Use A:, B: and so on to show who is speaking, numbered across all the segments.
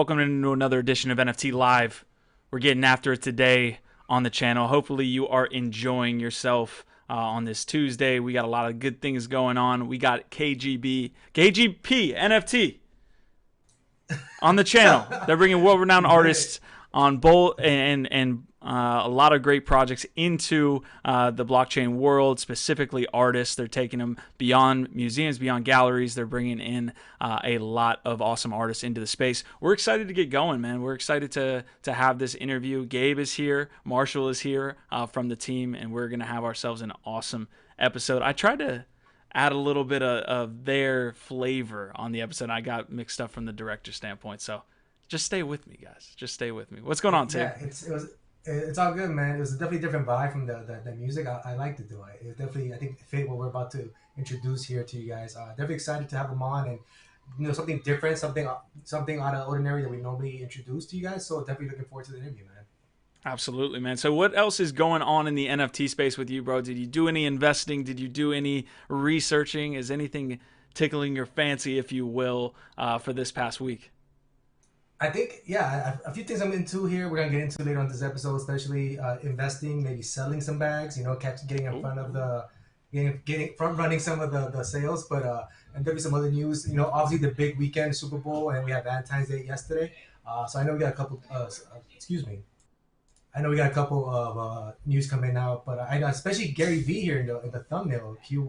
A: Welcome into another edition of NFT Live. We're getting after it today on the channel. Hopefully you are enjoying yourself on this Tuesday. We got a lot of good things going on. We got KGP NFT on the channel. They're bringing world-renowned artists on both and a lot of great projects into the blockchain world, specifically artists. They're taking them beyond museums, beyond galleries. They're bringing in a lot of awesome artists into the space. We're excited to get going, man. We're excited to have this interview. Gabe is here. Marshall is here from the team, and we're going to have ourselves an awesome episode. I tried to add a little bit of their flavor on the episode. I got mixed up from the director standpoint, so just stay with me, guys. Just stay with me. What's going on, Tim?
B: Yeah, it's all good, man. It was definitely a different vibe from the music. I liked it though. It definitely, I think, fit what we're about to introduce here to you guys. Definitely excited to have them on, and something different, something out of ordinary that we normally introduce to you guys. So definitely looking forward to the interview, man.
A: Absolutely, man. So what else is going on in the NFT space with you, bro? Did you do any investing? Did you do any researching? Is anything tickling your fancy, if you will, for this past week?
B: I think, yeah, a few things I'm into here. We're gonna get into later on this episode, especially investing, maybe selling some bags. Getting in front of getting front running some of the sales. But and there'll be some other news. Obviously the big weekend, Super Bowl, and we had Valentine's Day yesterday. So I know we got a couple. Excuse me. I know we got a couple of news coming out, but I know especially Garyvee here in the thumbnail. Q,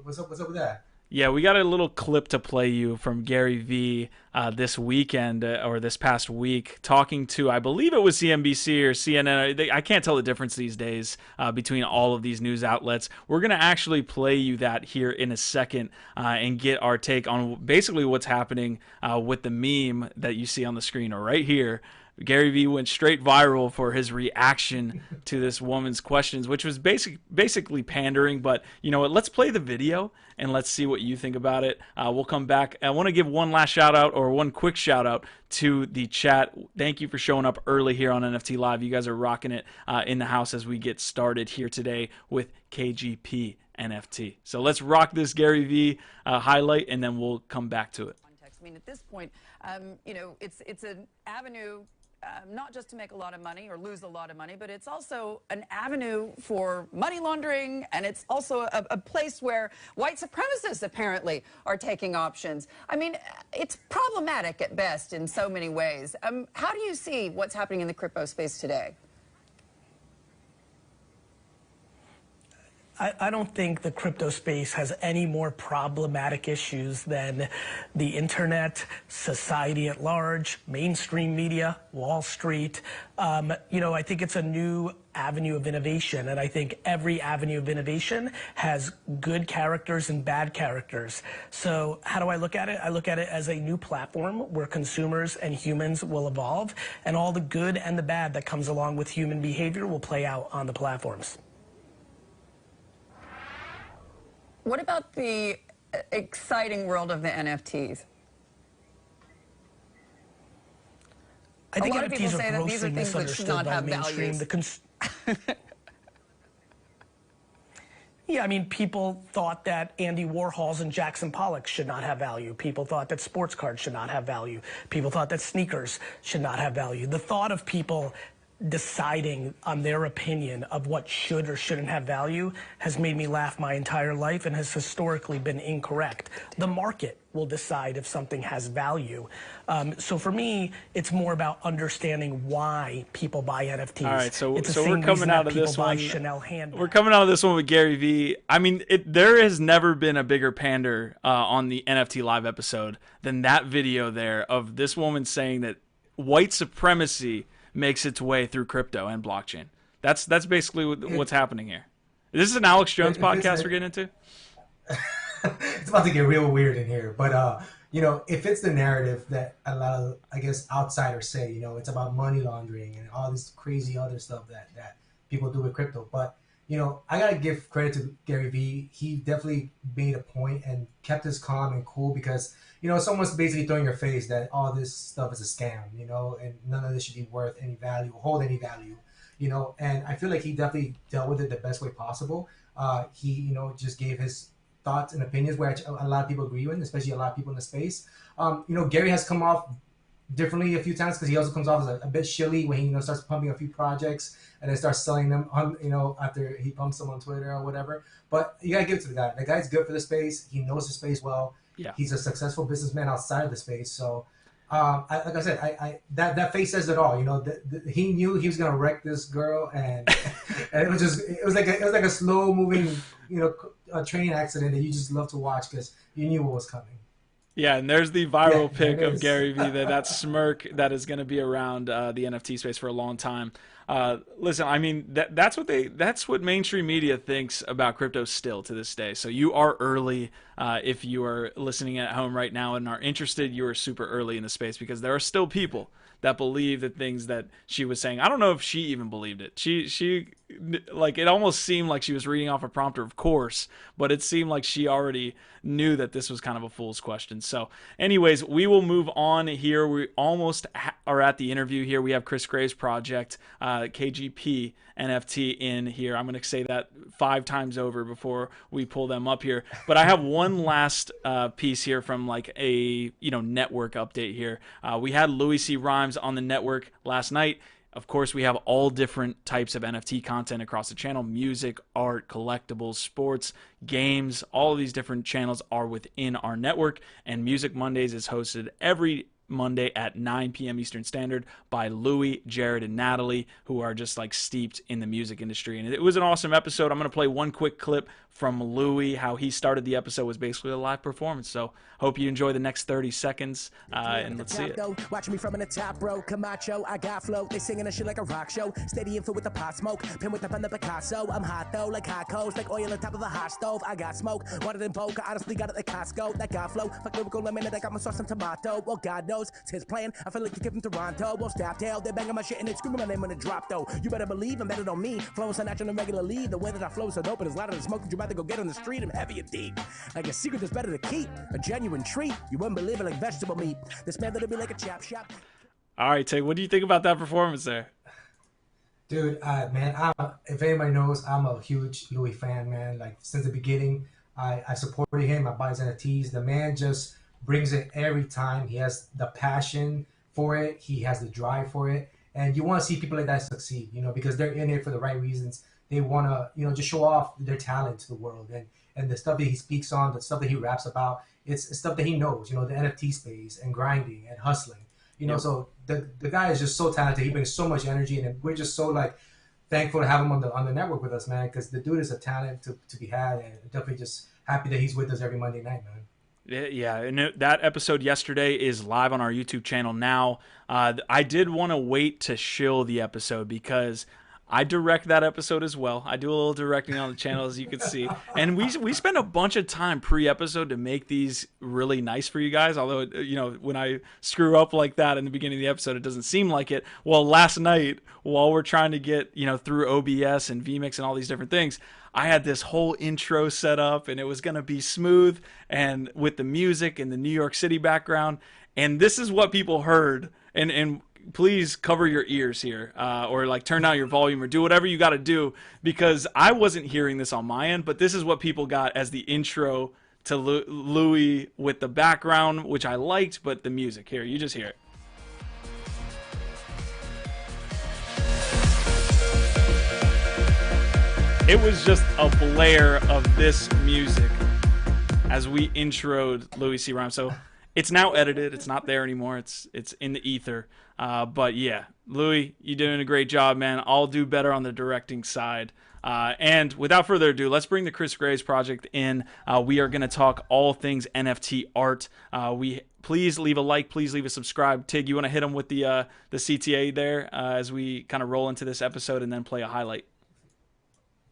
B: what's up? What's up with that?
A: Yeah, we got a little clip to play you from Garyvee this weekend or this past week, talking to, I believe it was CNBC or CNN. I can't tell the difference these days between all of these news outlets. We're going to actually play you that here in a second and get our take on basically what's happening with the meme that you see on the screen right here. Garyvee went straight viral for his reaction to this woman's questions, which was basically pandering. But you know what? Let's play the video and let's see what you think about it. We'll come back. I want to give one last shout out, or one quick shout out, to the chat. Thank you for showing up early here on NFT Live. You guys are rocking it in the house as we get started here today with KGP NFT. So let's rock this Garyvee highlight, and then we'll come back to it.
C: I mean, at this point, it's an avenue not just to make a lot of money or lose a lot of money, but it's also an avenue for money laundering, and it's also a place where white supremacists apparently are taking options. I mean, it's problematic at best in so many ways. How do you see what's happening in the crypto space today?
D: I don't think the crypto space has any more problematic issues than the internet, society at large, mainstream media, Wall Street. I think it's a new avenue of innovation, and I think every avenue of innovation has good characters and bad characters. So how do I look at it? I look at it as a new platform where consumers and humans will evolve, and all the good and the bad that comes along with human behavior will play out on the platforms.
C: What about the exciting world of the NFTs?
D: I think
C: a lot of people
D: NFTs
C: say
D: are
C: that these are
D: grossly
C: things that should
D: misunderstood
C: not
D: by
C: have
D: mainstream.
C: values.
D: Yeah, I mean, people thought that Andy Warhols and Jackson Pollock should not have value. People thought that sports cards should not have value. People thought that sneakers should not have value. The thought of people deciding on their opinion of what should or shouldn't have value has made me laugh my entire life and has historically been incorrect. The market will decide if something has value. So for me, it's more about understanding why people buy NFTs.
A: All right, so
D: we're coming out of this one. We're
A: coming out of this one with Garyvee. I mean, there has never been a bigger pander on the NFT Live episode than that video there of this woman saying that white supremacy makes its way through crypto and blockchain. That's basically what's happening here. Is this an Alex Jones podcast we're getting into?
B: It's about to get real weird in here, but it fits the narrative that a lot of, I guess, outsiders say. It's about money laundering and all this crazy other stuff that people do with crypto. But I gotta give credit to Garyvee. He definitely made a point and kept us calm and cool because someone's basically throwing your face that all this stuff is a scam, and none of this should be worth any value, hold any value, and I feel like he definitely dealt with it the best way possible. He, just gave his thoughts and opinions, which a lot of people agree with, especially a lot of people in the space. Gary has come off differently a few times because he also comes off as a bit shilly when he starts pumping a few projects and then starts selling them on after he pumps them on Twitter or whatever. But you gotta give it to the guy. The guy's good for the space. He knows the space well.
A: Yeah.
B: He's a successful businessman outside of the space. So, like I said, that face says it all. He knew he was gonna wreck this girl, and and it was like a slow moving a train accident that you just love to watch because you knew what was coming.
A: Yeah, and there's the viral pic of Garyvee, that smirk that is going to be around the NFT space for a long time. Listen, I mean, that's what mainstream media thinks about crypto still to this day. So you are early. If you are listening at home right now and are interested, you are super early in the space because there are still people that believe the things that she was saying. I don't know if she even believed it. She like, it almost seemed like she was reading off a prompter, of course, but it seemed like she already knew that this was kind of a fool's question. So anyways, we will move on here. We almost are at the interview here. We have Chris Gray's project, KGP NFT in here. I'm going to say that 5 times over before we pull them up here. But I have one last piece here from like a network update here. We had Louis C. Rhymes on the network last night. Of course, we have all different types of NFT content across the channel: music, art, collectibles, sports, games. All of these different channels are within our network, and Music Mondays is hosted every Monday at 9 p.m. Eastern Standard by Louis, Jared, and Natalie, who are just like steeped in the music industry. And it was an awesome episode. I'm going to play one quick clip from Louis. How he started the episode was basically a live performance. So hope you enjoy the next 30 seconds, and let's see it.
E: Watching me from in the top, bro. Camacho, I got flow. They singing that shit like a rock show. Steady info with the pot smoke. Pin with the pen, the Picasso. I'm hot though, like hot coals, like oil on top of a hot stove. I got smoke. Wanted in poker. Honestly, got it like Costco. That got flow. Fuck lyrical lemon, I got my sauce and tomato. Well, God knows, it's his plan. I feel like you give him Toronto. Won't stop tail. They're banging my shit and they screaming my name when it drop though. You better believe and bet it on me. Flowing so natural and regularly. The way that I flow so dope, it is louder than smoke. You rather go get on the street and heavy and deep. Like a secret that's better to keep. A genuine treat. You wouldn't believe it, like vegetable meat. This man that'll be like a chop shop.
A: All right, Tay, what do you think about that performance there?
B: Dude, man, if anybody knows, I'm a huge Louis fan, man. Like, since the beginning, I supported him. I buy his NFTs. The man just brings it every time. He has the passion for it. He has the drive for it. And you want to see people like that succeed, because they're in it for the right reasons. They want to, just show off their talent to the world. And the stuff that he speaks on, the stuff that he raps about, it's stuff that he knows, the NFT space and grinding and hustling. So the guy is just so talented. He brings so much energy, and we're just so like thankful to have him on the network with us, man. Because the dude is a talent to be had, and definitely just happy that he's with us every Monday night, man.
A: Yeah, and that episode yesterday is live on our YouTube channel now. I did want to wait to shill the episode because I direct that episode as well. I do a little directing on the channel, as you can see. And we spend a bunch of time pre-episode to make these really nice for you guys. Although, when I screw up like that in the beginning of the episode, it doesn't seem like it. Well, last night, while we're trying to get, through OBS and vMix and all these different things, I had this whole intro set up, and it was going to be smooth and with the music and the New York City background. And this is what people heard. And please cover your ears here, or like turn down your volume or do whatever you got to do, because I wasn't hearing this on my end, but this is what people got as the intro to Louis with the background, which I liked, but the music here, you just hear it. It was just a blare of this music as we introed Louis C. Rhymes. So it's now edited. It's not there anymore. It's in the ether. But yeah, Louis, you're doing a great job, man. I'll do better on the directing side. And without further ado, let's bring the Chris Gray's project in. We are going to talk all things NFT art. Please leave a like. Please leave a subscribe. Tig, you want to hit him with the CTA there as we kind of roll into this episode and then play a highlight?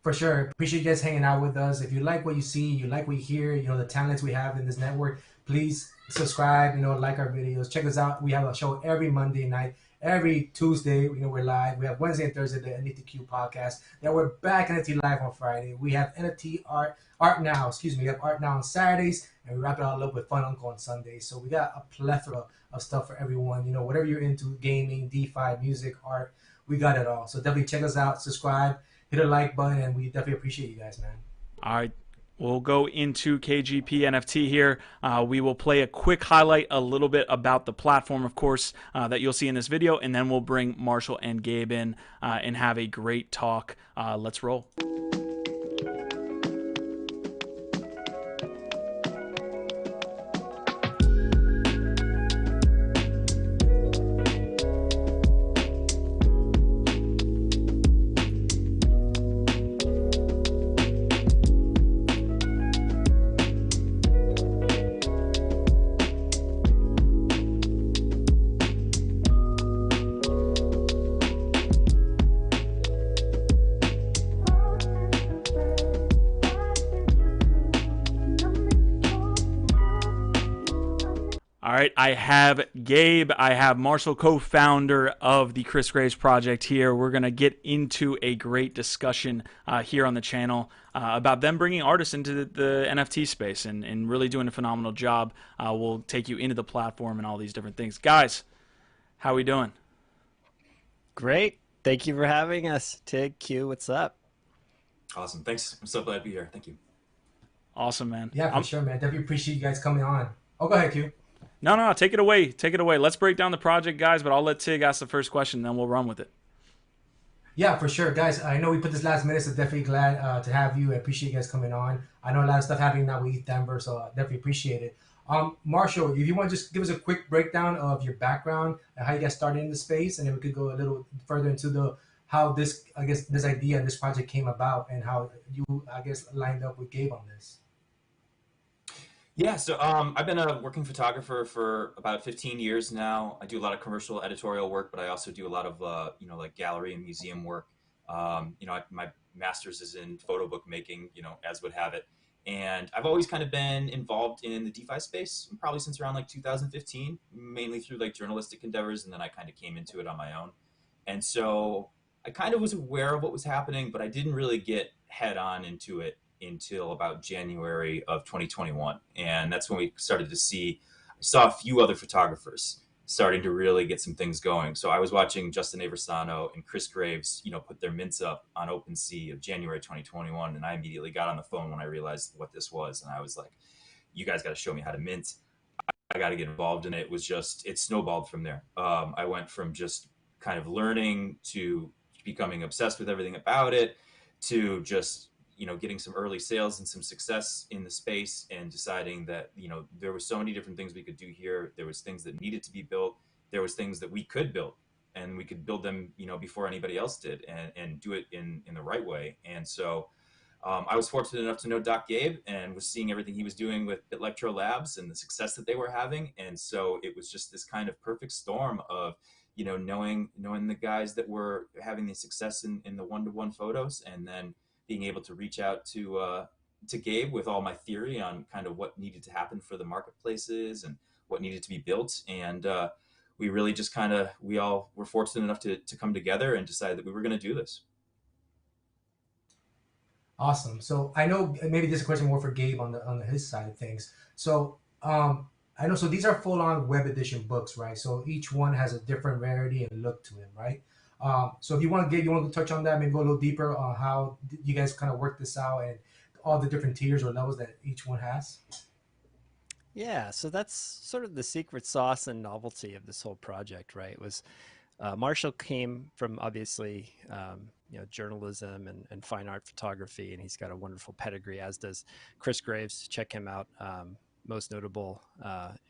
B: For sure. Appreciate you guys hanging out with us. If you like what you see, you like what you hear, the talents we have in this network, please subscribe, like our videos. Check us out. We have a show every Monday night. Every Tuesday, we're live. We have Wednesday and Thursday, the NFT podcast. Then we're back NFT Live on Friday. We have NFT Art Now. We have Art Now on Saturdays, and we wrap it all up with Fun Uncle on Sundays. So we got a plethora of stuff for everyone. Whatever you're into, gaming, DeFi, music, art, we got it all. So definitely check us out, subscribe, hit a like button, and we definitely appreciate you guys, man.
A: All right. We'll go into KGP NFT here. We will play a quick highlight, a little bit about the platform, of course, that you'll see in this video, and then we'll bring Marshall and Gabe in and have a great talk. Let's roll. All right, I have Gabe. I have Marshall, co-founder of the Chris Graves project here. We're going to get into a great discussion here on the channel about them bringing artists into the NFT space and really doing a phenomenal job. We'll take you into the platform and all these different things. Guys, how we doing?
F: Great. Thank you for having us. Tig, Q, what's up?
G: Awesome. Thanks. I'm so glad to be here. Thank you.
A: Awesome, man.
B: Yeah, for sure, man. Definitely appreciate you guys coming on. Oh, go ahead, Q.
A: No, take it away. Take it away. Let's break down the project, guys, but I'll let Tig ask the first question, then we'll run with it.
B: Yeah, for sure, guys. I know we put this last minute, so definitely glad to have you. I appreciate you guys coming on. I know a lot of stuff happening now with Denver, so I definitely appreciate it. Marshall, if you want to just give us a quick breakdown of your background and how you guys started in the space, and then we could go a little further into how this idea and this project came about and how you, lined up with Gabe on this.
G: Yeah, so I've been a working photographer for about 15 years now. I do a lot of commercial editorial work, but I also do a lot of like gallery and museum work. My master's is in photo book making, as would have it. And I've always kind of been involved in the DeFi space, probably since around like 2015, mainly through like journalistic endeavors, and then I kind of came into it on my own. And so I kind of was aware of what was happening, but I didn't really get head on into it until about January of 2021. And that's when we started to I saw a few other photographers starting to really get some things going. So I was watching Justin Aversano and Chris Graves, put their mints up on OpenSea of January 2021. And I immediately got on the phone when I realized what this was. And I was like, you guys got to show me how to mint. I got to get involved in it. It snowballed from there. I went from just kind of learning to becoming obsessed with everything about it to just getting some early sales and some success in the space and deciding that, there were so many different things we could do here. There was things that needed to be built. There was things that we could build, and we could build them, before anybody else did, and do it in the right way. And so I was fortunate enough to know Doc Gabe and was seeing everything he was doing with Electro Labs and the success that they were having. And so it was just this kind of perfect storm of, knowing the guys that were having the success in the one-to-one photos, and then being able to reach out to Gabe with all my theory on kind of what needed to happen for the marketplaces and what needed to be built. And we really just we all were fortunate enough to come together and decide that we were going to do this.
B: Awesome. So I know maybe this is a question more for Gabe on his side of things. So I know, so these are full-on web edition books, right? So each one has a different rarity and look to it, right? So if you want to touch on that, maybe go a little deeper on how you guys kind of work this out and all the different tiers or levels that each one has.
F: Yeah, so that's sort of the secret sauce and novelty of this whole project, right? Marshall came from obviously, journalism and fine art photography, and he's got a wonderful pedigree, as does Chris Graves. Check him out. Most notable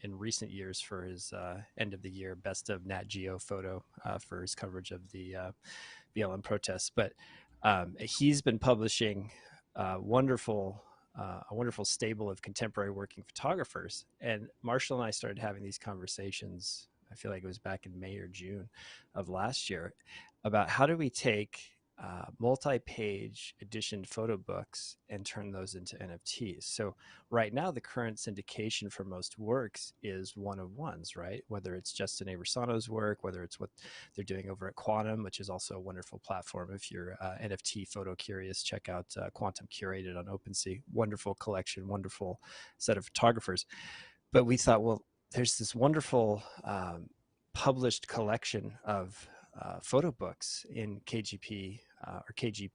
F: in recent years for his end of the year Best of Nat Geo photo for his coverage of the BLM protests. But he's been publishing a wonderful stable of contemporary working photographers. And Marshall and I started having these conversations, I feel like it was back in May or June of last year, about how do we take multi-page edition photo books and turn those into NFTs. So right now, the current syndication for most works is one-of-ones, right? Whether it's Justin Aversano's work, whether it's what they're doing over at Quantum, which is also a wonderful platform. If you're NFT photo curious, check out Quantum Curated on OpenSea. Wonderful collection, wonderful set of photographers. But we thought, well, there's this wonderful published collection of photo books in KGP or KG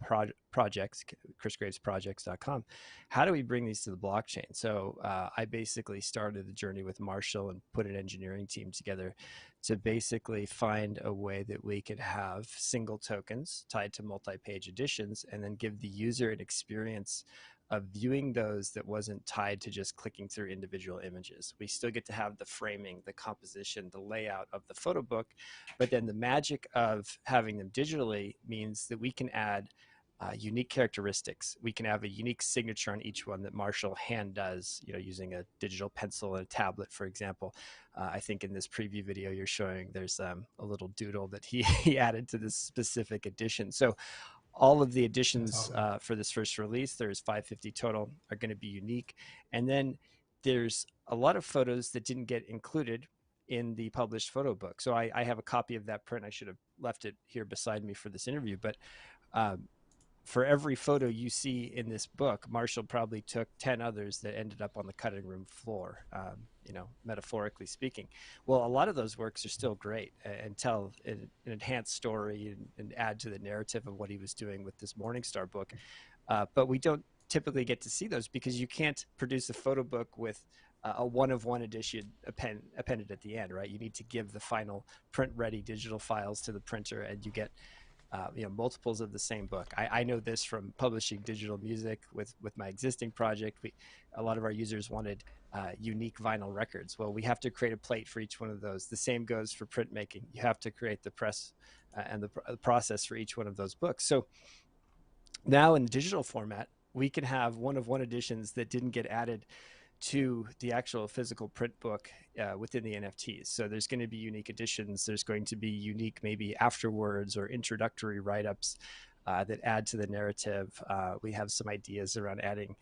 F: projects, KRISGravesProjects.com. How do we bring these to the blockchain? So I basically started the journey with Marshall and put an engineering team together to basically find a way that we could have single tokens tied to multi-page editions and then give the user an experience of viewing those that wasn't tied to just clicking through individual images. We still get to have the framing, the composition, the layout of the photo book, but then the magic of having them digitally means that we can add unique characteristics. We can have a unique signature on each one that Marshall hand does, using a digital pencil and a tablet, for example. I think in this preview video you're showing, there's a little doodle that he added to this specific edition. So all of the editions for this first release, there's 550 total, are going to be unique. And then there's a lot of photos that didn't get included in the published photo book. So I have a copy of that print. I should have left it here beside me for this interview. But for every photo you see in this book, Marshall probably took 10 others that ended up on the cutting room floor, metaphorically speaking. Well, a lot of those works are still great and tell an enhanced story and add to the narrative of what he was doing with this Morningstar book. But we don't typically get to see those because you can't produce a photo book with a one-of-one edition appended at the end, right? You need to give the final print-ready digital files to the printer, and you get multiples of the same book. I know this from publishing digital music with my existing project. A lot of our users wanted unique vinyl records. Well, we have to create a plate for each one of those. The same goes for printmaking. You have to create the press and the process for each one of those books. So now in digital format, we can have one-of-one editions that didn't get added to the actual physical print book within the NFTs. So there's going to be unique editions. There's going to be unique maybe afterwords or introductory write-ups that add to the narrative. We have some ideas around adding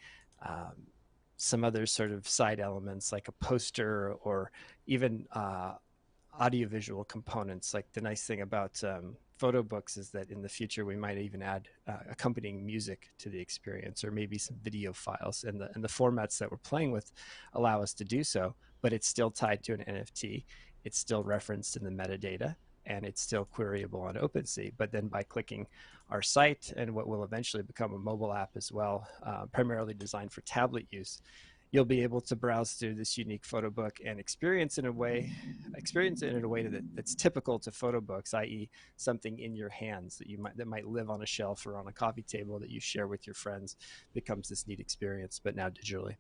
F: some other sort of side elements like a poster or even audiovisual components. Like the nice thing about photo books is that in the future we might even add accompanying music to the experience, or maybe some video files, and the formats that we're playing with allow us to do so, but it's still tied to an NFT. It's still referenced in the metadata, and it's still queryable on OpenSea. But then by clicking our site and what will eventually become a mobile app as well, primarily designed for tablet use, you'll be able to browse through this unique photo book and experience it in a way that's typical to photo books, i.e. something in your hands that might live on a shelf or on a coffee table that you share with your friends, becomes this neat experience, but now digitally.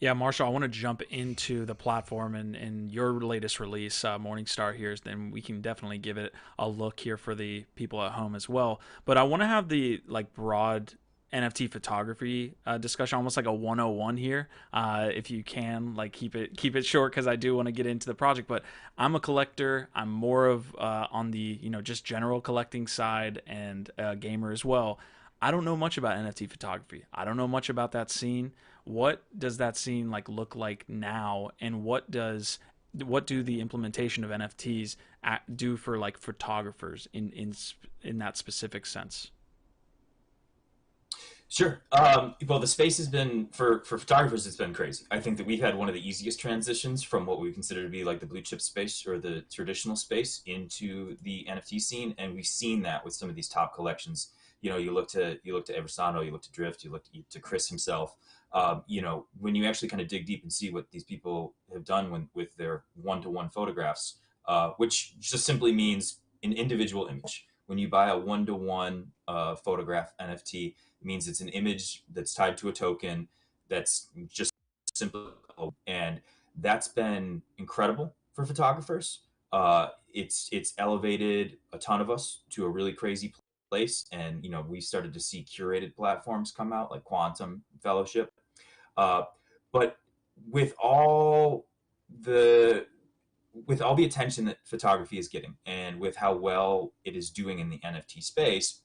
A: Yeah, Marshall, I want to jump into the platform and your latest release, Morningstar here, then we can definitely give it a look here for the people at home as well. But I want to have the broad NFT photography discussion, almost like a 101 here, if you can keep it short, because I do want to get into the project. But I'm a collector. I'm more of on the just general collecting side, and a gamer as well. I don't know much about NFT photography. I don't know much about that scene. What does that scene look like now, and what do the implementation of NFTs do for photographers in that specific sense?
G: Sure. Well, the space has been, for photographers, it's been crazy. I think that we've had one of the easiest transitions from what we consider to be the blue chip space or the traditional space into the NFT scene, and we've seen that with some of these top collections. You look to Eversano, you look to Drift, you look to KRIS himself. When you actually kind of dig deep and see what these people have done with their one-to-one photographs, which just simply means an individual image. When you buy a one-to-one photograph NFT, it means it's an image that's tied to a token that's just simple, and that's been incredible for photographers. It's elevated a ton of us to a really crazy place, and we started to see curated platforms come out like Quantum Fellowship. But with all the attention that photography is getting, and with how well it is doing in the NFT space,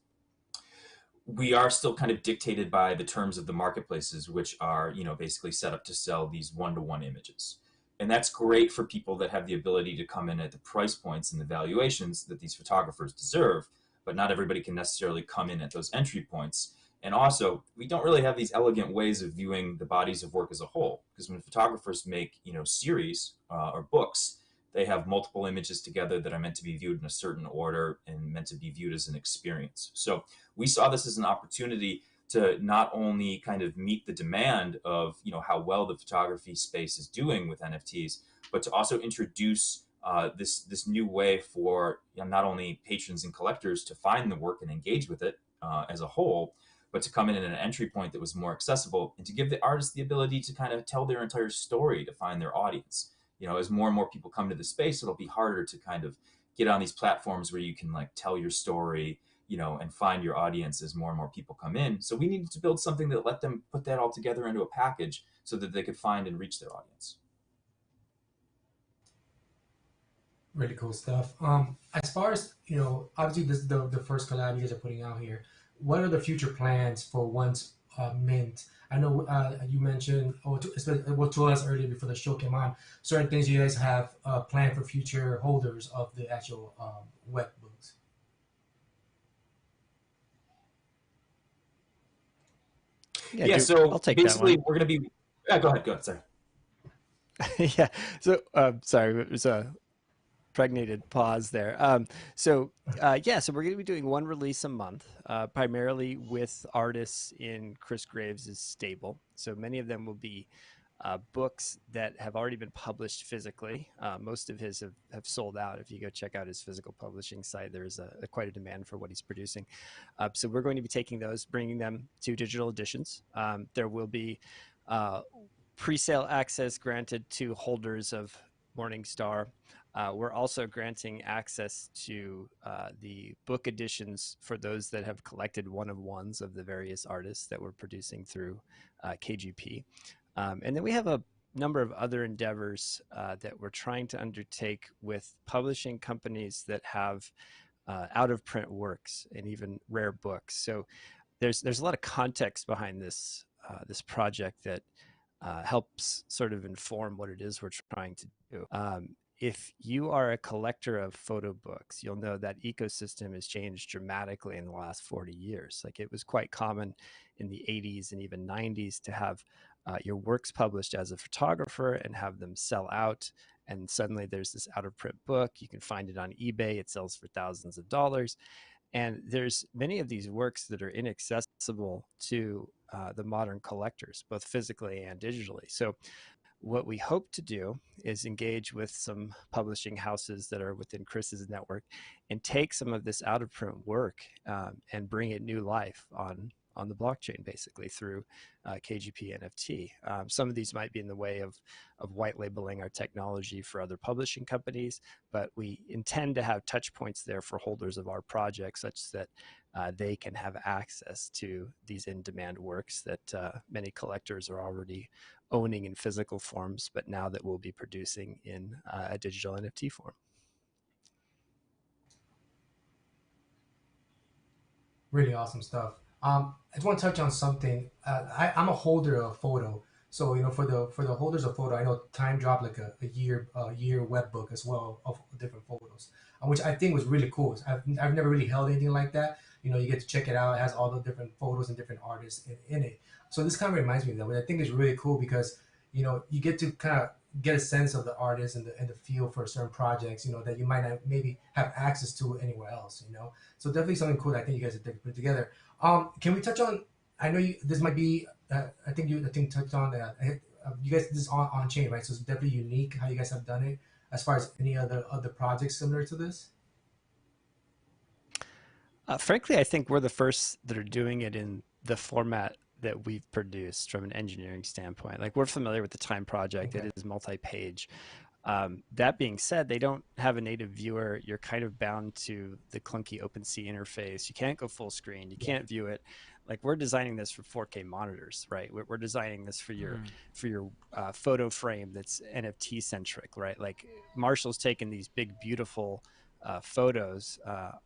G: we are still kind of dictated by the terms of the marketplaces, which are, basically set up to sell these one-to-one images. And that's great for people that have the ability to come in at the price points and the valuations that these photographers deserve, but not everybody can necessarily come in at those entry points. And also, we don't really have these elegant ways of viewing the bodies of work as a whole, because when photographers make, series or books, they have multiple images together that are meant to be viewed in a certain order and meant to be viewed as an experience. So we saw this as an opportunity to not only kind of meet the demand of, you know, how well the photography space is doing with NFTs, but to also introduce this new way for, you know, not only patrons and collectors to find the work and engage with it as a whole, but to come in at an entry point that was more accessible and to give the artists the ability to kind of tell their entire story to find their audience. You know, as more and more people come to the space, it'll be harder to kind of get on these platforms where you can like tell your story, you know, and find your audience as more and more people come in. So we needed to build something that let them put that all together into a package so that they could find and reach their audience.
B: Really cool stuff. As far as, you know, obviously this is the first collab you guys are putting out here. What are the future plans for once mint? I know you mentioned, to us earlier before the show came on, certain things you guys have planned for future holders of the actual web books.
G: Yeah, so
F: I'll take
G: basically
F: that one.
G: we're going to be, yeah, go ahead, sorry.
F: Yeah. So sorry, it was a pregnated pause there. So we're going to be doing one release a month, primarily with artists in Chris Graves' stable. So many of them will be books that have already been published physically. Most of his have sold out. If you go check out his physical publishing site, there's quite a demand for what he's producing. So we're going to be taking those, bringing them to digital editions. There will be pre-sale access granted to holders of Morningstar. We're also granting access to the book editions for those that have collected one-of-ones of the various artists that we're producing through KGP. And then we have a number of other endeavors that we're trying to undertake with publishing companies that have out-of-print works and even rare books. So there's a lot of context behind this project that helps sort of inform what it is we're trying to do. If you are a collector of photo books, you'll know that ecosystem has changed dramatically in the last 40 years. Like, it was quite common in the 80s and even 90s to have your works published as a photographer and have them sell out. And suddenly there's this out of print book. You can find it on eBay. It sells for thousands of dollars. And there's many of these works that are inaccessible to the modern collectors, both physically and digitally. So what we hope to do is engage with some publishing houses that are within Chris's network and take some of this out of print work and bring it new life on the blockchain, basically through KGP NFT. Some of these might be in the way of white labeling our technology for other publishing companies, but we intend to have touch points there for holders of our project such that they can have access to these in-demand works that many collectors are already owning in physical forms, but now that we'll be producing in a digital NFT form.
B: Really awesome stuff. I just want to touch on something. I'm a holder of photo, so you know, for the holders of photo, I know Time dropped like a year web book as well of different photos, which I think was really cool. I've never really held anything like that. You know, you get to check it out. It has all the different photos and different artists in it. So this kind of reminds me of that, which I think is really cool because, you know, you get to kind of get a sense of the artist and the feel for certain projects, you know, that you might not maybe have access to anywhere else, you know. So definitely something cool that I think you guys have put together. Can we touch on? I know this might be. I think touched on that. You guys, this is on chain, right? So it's definitely unique how you guys have done it. As far as any other projects similar to this.
F: Frankly, I think we're the first that are doing it in the format that we've produced from an engineering standpoint. Like, we're familiar with the Time project. Okay. It is multi-page. That being said, they don't have a native viewer. You're kind of bound to the clunky OpenSea interface. You can't go full screen. You can't view it. Like, we're designing this for 4K monitors, right? We're designing this for your photo frame that's NFT centric, right? Like, Marshall's taken these big, beautiful photos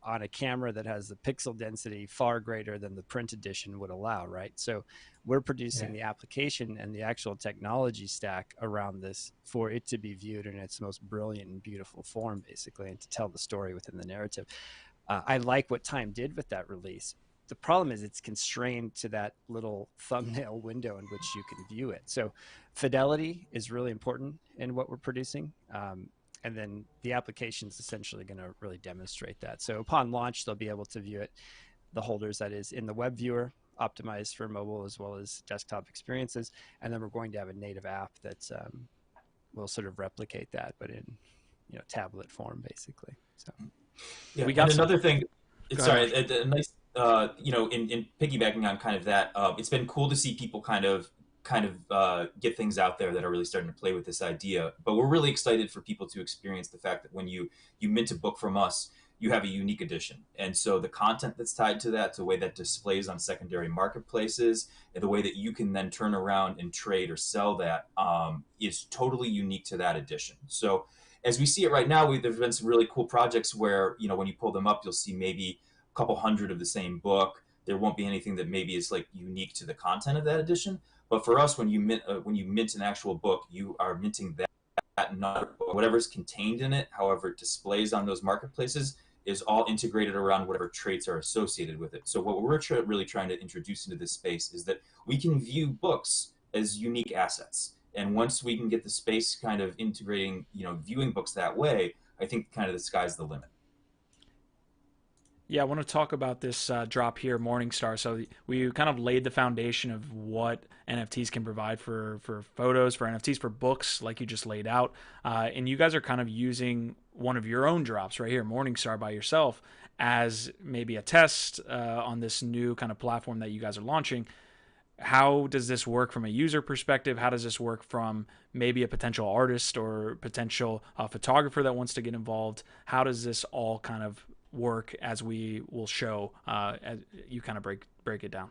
F: on a camera that has the pixel density far greater than the print edition would allow, right? So we're producing the application and the actual technology stack around this for it to be viewed in its most brilliant and beautiful form, basically, and to tell the story within the narrative. I like what Time did with that release. The problem is it's constrained to that little thumbnail window in which you can view it. So fidelity is really important in what we're producing. And then the application is essentially going to really demonstrate that. So upon launch, they'll be able to view it, the holders, that is, in the web viewer, optimized for mobile as well as desktop experiences. And then we're going to have a native app that will sort of replicate that, but in tablet form, basically. So
G: yeah,
A: we got
G: another thing. Sorry,
A: ahead.
G: a nice in piggybacking on kind of that, it's been cool to see people kind of get things out there that are really starting to play with this idea. But we're really excited for people to experience the fact that when you mint a book from us, you have a unique edition. And so the content that's tied to that, the way that displays on secondary marketplaces, and the way that you can then turn around and trade or sell that, is totally unique to that edition. So as we see it right now, there's been some really cool projects where, when you pull them up, you'll see maybe a couple hundred of the same book. There won't be anything that maybe is like unique to the content of that edition. But for us, when you mint an actual book, you are minting that not whatever's contained in it, however it displays on those marketplaces, is all integrated around whatever traits are associated with it. So what we're really trying to introduce into this space is that we can view books as unique assets. And once we can get the space kind of integrating, viewing books that way, I think kind of the sky's the limit.
A: Yeah, I want to talk about this drop here, Morningstar. So we kind of laid the foundation of what NFTs can provide for photos, for NFTs, for books, like you just laid out. And you guys are kind of using one of your own drops right here, Morningstar, by yourself, as maybe a test on this new kind of platform that you guys are launching. How does this work from a user perspective? How does this work from maybe a potential artist or potential photographer that wants to get involved? How does this all kind of work, as we will show as you kind of break it down?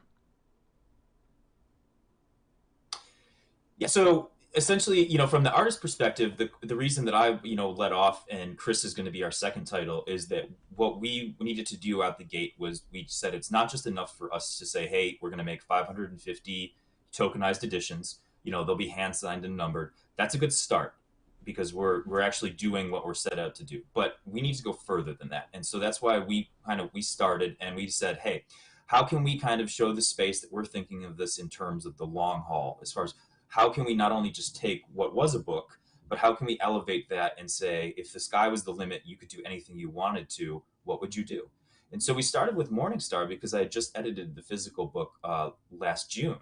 G: Yeah, so essentially, from the artist perspective, the reason that I, let off, and KRIS is going to be our second title, is that what we needed to do out the gate was we said it's not just enough for us to say, hey, we're going to make 550 tokenized editions. They'll be hand signed and numbered. That's a good start, because we're actually doing what we're set out to do. But we need to go further than that. And so that's why we started, and we said, hey, how can we kind of show the space that we're thinking of this in terms of the long haul, as far as how can we not only just take what was a book, but how can we elevate that and say, if the sky was the limit, you could do anything you wanted to, what would you do? And so we started with Morningstar because I had just edited the physical book last June.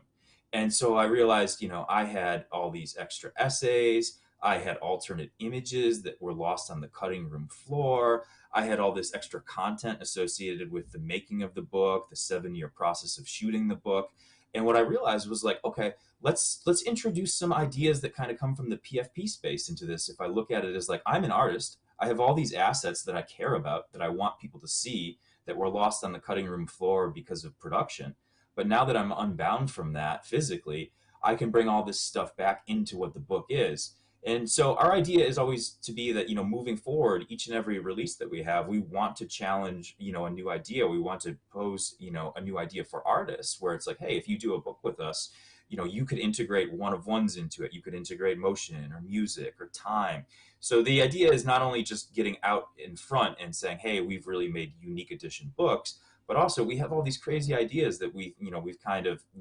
G: And so I realized, I had all these extra essays. I had alternate images that were lost on the cutting room floor. I had all this extra content associated with the making of the book, the 7-year process of shooting the book. And what I realized was like, okay, let's introduce some ideas that kind of come from the PFP space into this. If I look at it as like, I'm an artist, I have all these assets that I care about, that I want people to see, that were lost on the cutting room floor because of production. But now that I'm unbound from that physically, I can bring all this stuff back into what the book is. And so our idea is always to be that, moving forward, each and every release that we have, we want to challenge, a new idea. We want to pose, a new idea for artists, where it's like, hey, if you do a book with us, you could integrate one-of-ones into it. You could integrate motion or music or time. So the idea is not only just getting out in front and saying, hey, we've really made unique edition books, but also we have all these crazy ideas that we've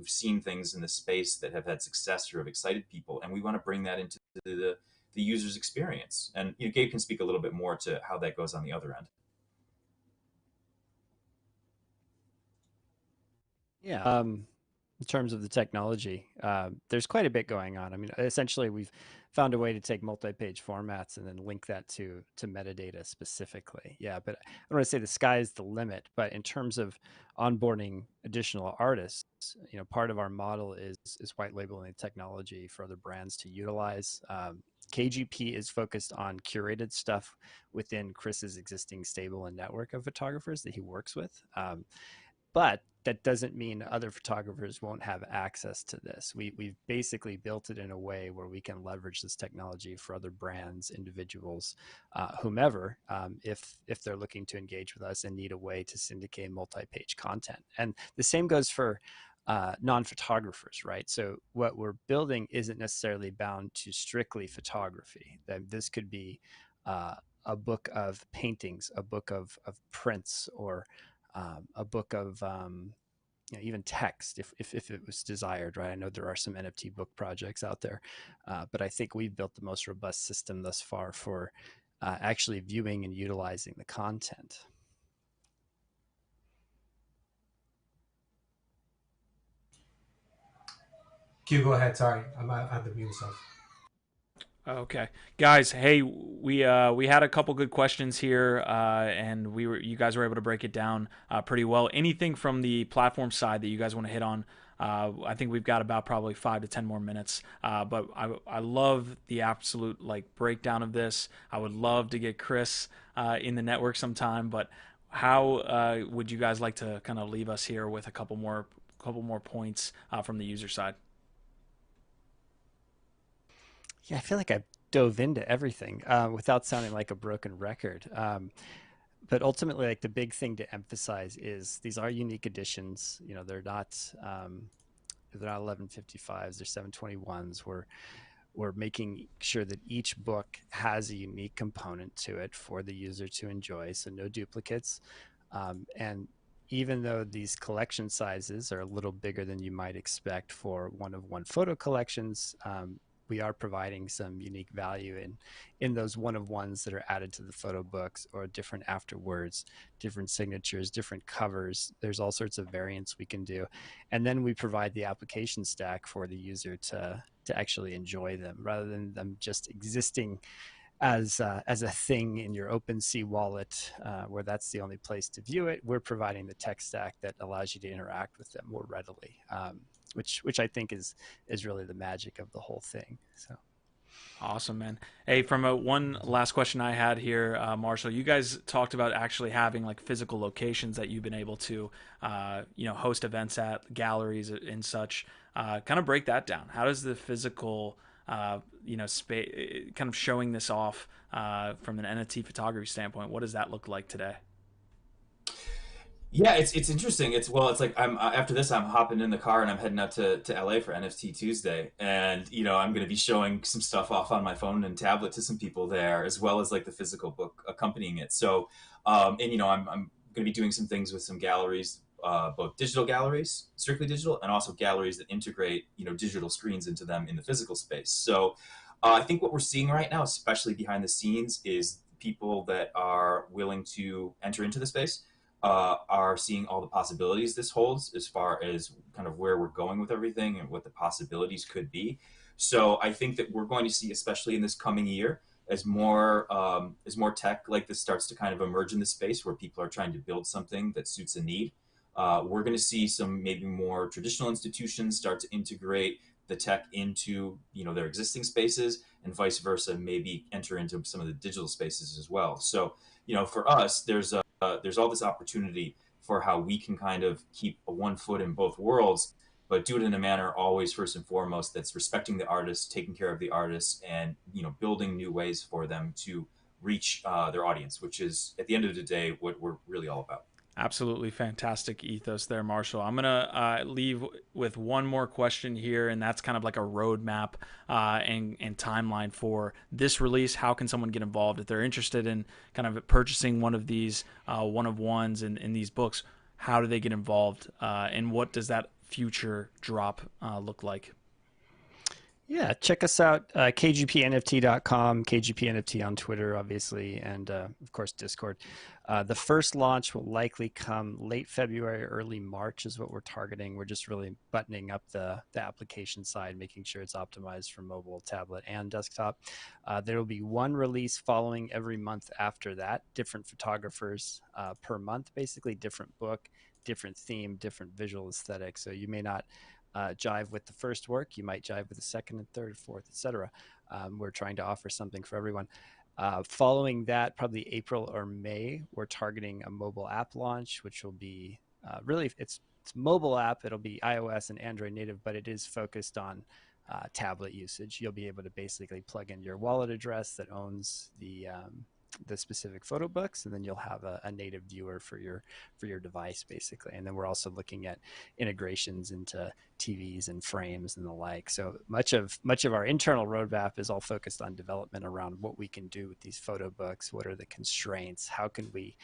G: seen things in the space that have had success or have excited people, and we want to bring that into the user's experience. And Gabe can speak a little bit more to how that goes on the other end.
F: Yeah. In terms of the technology, there's quite a bit going on. I mean, essentially, we've found a way to take multi-page formats and then link that to metadata specifically. Yeah, but I don't want to say the sky is the limit, but in terms of onboarding additional artists, part of our model is white labeling technology for other brands to utilize. KGP is focused on curated stuff within KRIS's existing stable and network of photographers that he works with. But that doesn't mean other photographers won't have access to this. We've basically built it in a way where we can leverage this technology for other brands, individuals, whomever, if they're looking to engage with us and need a way to syndicate multi-page content. And the same goes for non-photographers, right? So what we're building isn't necessarily bound to strictly photography. That this could be a book of paintings, a book of prints, or a book of even text, if it was desired, right? I know there are some NFT book projects out there, but I think we've built the most robust system thus far for actually viewing and utilizing the content.
B: Q, go ahead. Sorry, I have to mute myself.
A: Okay, guys. Hey, we had a couple good questions here, and you guys were able to break it down pretty well. Anything from the platform side that you guys want to hit on? I think we've got about probably 5 to 10 more minutes. But I love the absolute like breakdown of this. I would love to get KRIS in the network sometime. But how would you guys like to kind of leave us here with a couple more points from the user side?
F: Yeah, I feel like I dove into everything without sounding like a broken record. But ultimately, like the big thing to emphasize is these are unique editions. You know, they're not 1155s, they're 721s. We're making sure that each book has a unique component to it for the user to enjoy, so no duplicates. And even though these collection sizes are a little bigger than you might expect for one-of-one photo collections, we are providing some unique value in those one-of-ones that are added to the photo books, or different afterwords, different signatures, different covers. There's all sorts of variants we can do. And then we provide the application stack for the user to actually enjoy them, rather than them just existing as a thing in your OpenSea wallet, where that's the only place to view it. We're providing the tech stack that allows you to interact with them more readily, which I think is really the magic of the whole thing. So.
A: Awesome, man. Hey, from one last question I had here, Marshall, you guys talked about actually having like physical locations that you've been able to, host events at, galleries and such. Kind of break that down. How does the physical, space, kind of showing this off from an NFT photography standpoint, what does that look like today?
G: Yeah, it's interesting. It's like I'm after this, I'm hopping in the car and I'm heading up to LA for NFT Tuesday, and I'm going to be showing some stuff off on my phone and tablet to some people there, as well as like the physical book accompanying it. So, I'm going to be doing some things with some galleries, both digital galleries, strictly digital, and also galleries that integrate digital screens into them in the physical space. So, I think what we're seeing right now, especially behind the scenes, is people that are willing to enter into the space are seeing all the possibilities this holds, as far as kind of where we're going with everything and what the possibilities could be. So I think that we're going to see, especially in this coming year, as more tech like this starts to kind of emerge in the space, where people are trying to build something that suits a need. We're going to see some maybe more traditional institutions start to integrate the tech into their existing spaces, and vice versa, maybe enter into some of the digital spaces as well. So for us, there's all this opportunity for how we can kind of keep a one foot in both worlds, but do it in a manner always first and foremost that's respecting the artists, taking care of the artists, and building new ways for them to reach their audience, which is at the end of the day what we're really all about.
A: Absolutely fantastic ethos there, Marshall. I'm going to leave with one more question here, and that's kind of like a roadmap and timeline for this release. How can someone get involved if they're interested in kind of purchasing one of these one-of-ones in these books? How do they get involved, and what does that future drop look like?
F: Yeah, check us out, kgpnft.com, kgpnft on Twitter, obviously, and of course Discord. The first launch will likely come late February, early March is what we're targeting. We're just really buttoning up the application side, making sure it's optimized for mobile, tablet, and desktop. There will be one release following every month after that, different photographers per month, basically different book, different theme, different visual aesthetic. So you may not jive with the first work, you might jive with the second and third, fourth, etc. We're trying to offer something for everyone. Following that, probably April or May, we're targeting a mobile app launch, which will be really, it's mobile app. It'll be iOS and Android native, but it is focused on tablet usage. You'll be able to basically plug in your wallet address that owns the specific photo books, and then you'll have a native viewer for your device, basically. And then we're also looking at integrations into TVs and frames and the like. So much of our internal roadmap is all focused on development around what we can do with these photo books. What are the constraints? How can we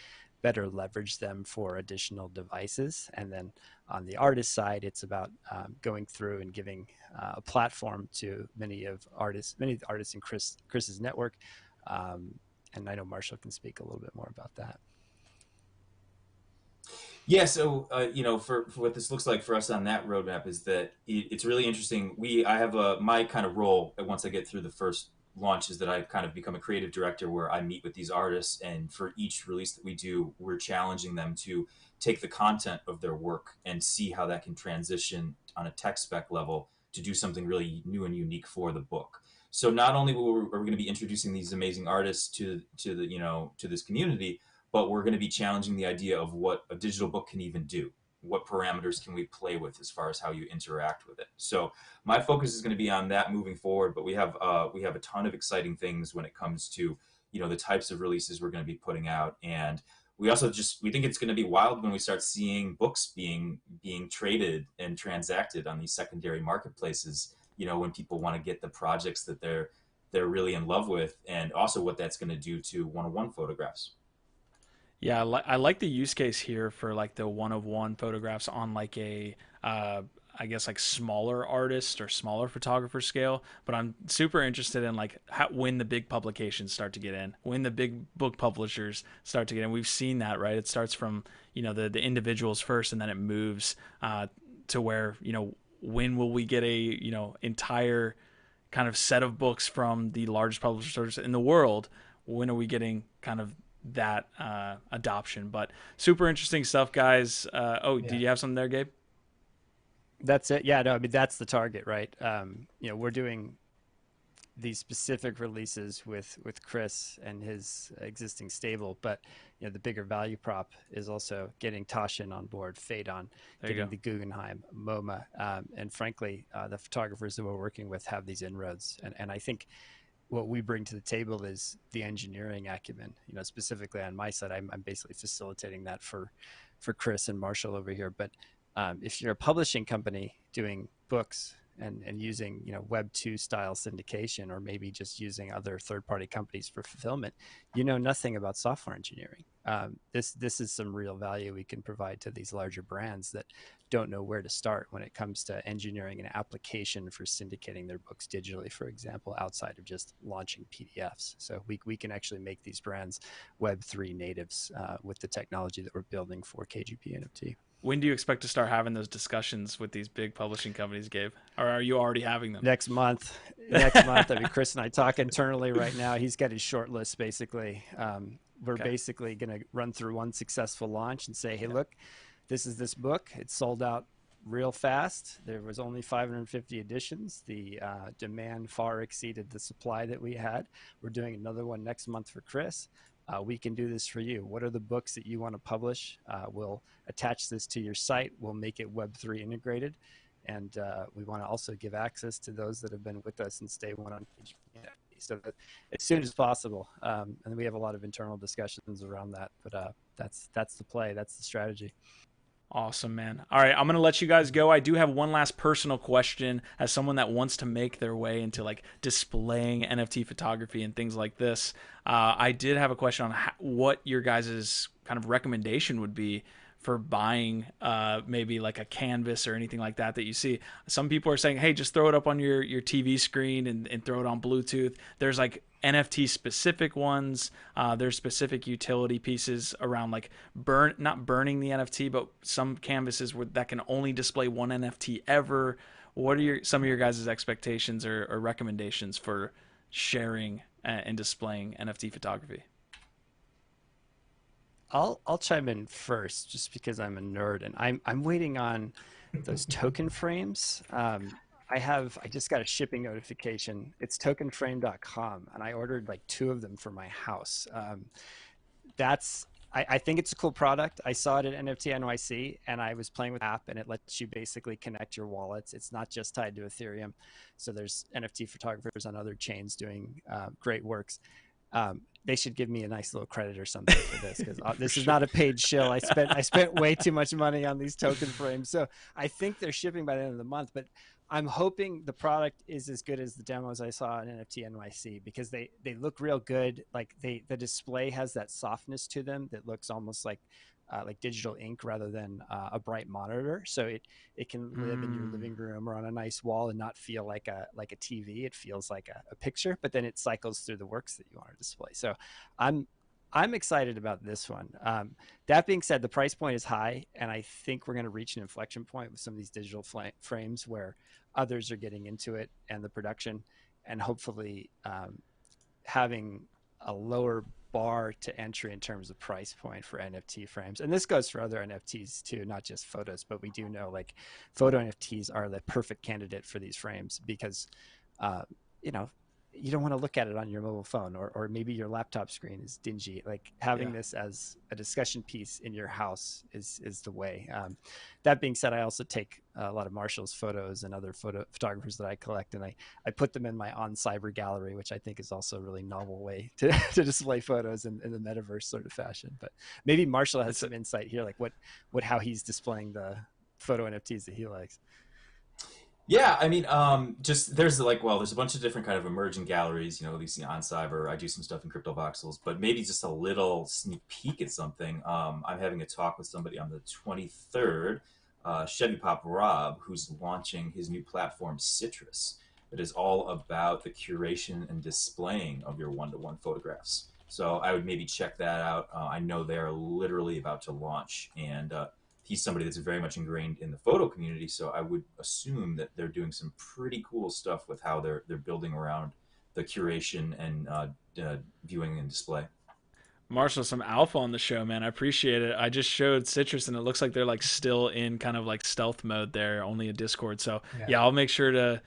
F: better leverage them for additional devices? And then on the artist side, it's about going through and giving a platform to many of the artists in KRIS's network, And I know Marshall can speak a little bit more about that.
G: Yeah, so for what this looks like for us on that roadmap is that it's really interesting. I have my kind of role once I get through the first launch is that I've kind of become a creative director where I meet with these artists, and for each release that we do, we're challenging them to take the content of their work and see how that can transition on a tech spec level to do something really new and unique for the book. So not only are we going to be introducing these amazing artists to this community, but we're going to be challenging the idea of what a digital book can even do. What parameters can we play with as far as how you interact with it? So my focus is going to be on that moving forward, but we have a ton of exciting things when it comes to the types of releases we're going to be putting out. And we also we think it's going to be wild when we start seeing books being traded and transacted on these secondary marketplaces, when people want to get the projects that they're really in love with, and also what that's going to do to one-of-one photographs.
A: Yeah, I like the use case here for like the one-of-one photographs on like a, I guess like smaller artist or smaller photographer scale. But I'm super interested in like when the big publications start to get in, when the big book publishers start to get in. We've seen that, right? It starts from the individuals first, and then it moves to where when will we get a entire kind of set of books from the largest publishers in the world? When are we getting kind of that adoption? But super interesting stuff, guys. Did you have something there, Gabe?
F: That's it. Yeah, no, I mean, that's the target, right? We're doing these specific releases with KRIS and his existing stable, but the bigger value prop is also getting Taschen on board, Phaedon, getting the Guggenheim, MoMA, and frankly, the photographers that we're working with have these inroads, and I think what we bring to the table is the engineering acumen. Specifically on my side, I'm basically facilitating that for KRIS and Marshall over here. But if you're a publishing company doing books and using Web 2 style syndication, or maybe just using other third-party companies for fulfillment, nothing about software engineering. This is some real value we can provide to these larger brands that don't know where to start when it comes to engineering an application for syndicating their books digitally, for example, outside of just launching PDFs. So we can actually make these brands Web3 natives with the technology that we're building for KGP NFT.
A: When do you expect to start having those discussions with these big publishing companies, Gabe? Or are you already having them?
F: Next month. I mean, KRIS and I talk internally right now. He's got his short list, basically. We're basically going to run through one successful launch and say, hey, look, this is this book. It sold out real fast. There was only 550 editions. The demand far exceeded the supply that we had. We're doing another one next month for KRIS. We can do this for you. What are the books that you want to publish? We'll attach this to your site. We'll make it Web3 integrated. And we want to also give access to those that have been with us since day one on KGP. So that as soon as possible. And we have a lot of internal discussions around that. But that's the play. That's the strategy.
A: Awesome, man. All right, I'm going to let you guys go. I do have one last personal question as someone that wants to make their way into like displaying NFT photography and things like this. I did have a question on what your guys' kind of recommendation would be for buying maybe like a canvas or anything like that you see. Some people are saying, hey, just throw it up on your TV screen and throw it on Bluetooth. There's like NFT specific ones. There's specific utility pieces around like not burning the NFT, but some canvases that can only display one NFT ever. What are some of your guys' expectations or recommendations for sharing and displaying NFT photography?
F: I'll chime in first, just because I'm a nerd, and I'm waiting on those token frames. I just got a shipping notification. It's tokenframe.com, and I ordered like 2 of them for my house. I think it's a cool product. I saw it at NFT NYC, and I was playing with the app, and it lets you basically connect your wallets. It's not just tied to Ethereum. So there's NFT photographers on other chains doing great works. They should give me a nice little credit or something for this, because this is not a paid shill. I spent way too much money on these token frames. So I think they're shipping by the end of the month, but I'm hoping the product is as good as the demos I saw in NFT NYC, because they look real good. Like the display has that softness to them that looks almost like like digital ink rather than a bright monitor. So it can live in your living room or on a nice wall and not feel like a TV. It feels like a picture, but then it cycles through the works that you want to display. So I'm excited about this one. That being said, the price point is high, and I think we're going to reach an inflection point with some of these digital frames where others are getting into it and the production, and hopefully having a lower bar to entry in terms of price point for NFT frames. And this goes for other NFTs too, not just photos, but we do know like photo NFTs are the perfect candidate for these frames because, you know, you don't want to look at it on your mobile phone, or maybe your laptop screen is dingy. Like having this as a discussion piece in your house is the way. That being said, I also take a lot of Marshall's photos and other photographers that I collect, and I put them in my on cyber gallery, which I think is also a really novel way to display photos in the metaverse sort of fashion. But maybe Marshall has some insight here, like how he's displaying the photo NFTs that he likes.
G: Yeah, I mean, just there's a bunch of different kind of emerging galleries, you know, at least on Cyber. I do some stuff in Crypto Voxels, but maybe just a little sneak peek at something. I'm having a talk with somebody on the 23rd, Chevy Pop Rob, who's launching his new platform, Citrus. It is all about the curation and displaying of your one-to-one photographs. So I would maybe check that out. I know they're literally about to launch, and he's somebody that's very much ingrained in the photo community, so I would assume that they're doing some pretty cool stuff with how they're building around the curation and viewing and display.
A: Marshall, some alpha on the show, man. I appreciate it. I just showed Citrus, and it looks like they're like still in kind of like stealth mode there, only a Discord. So yeah I'll make sure to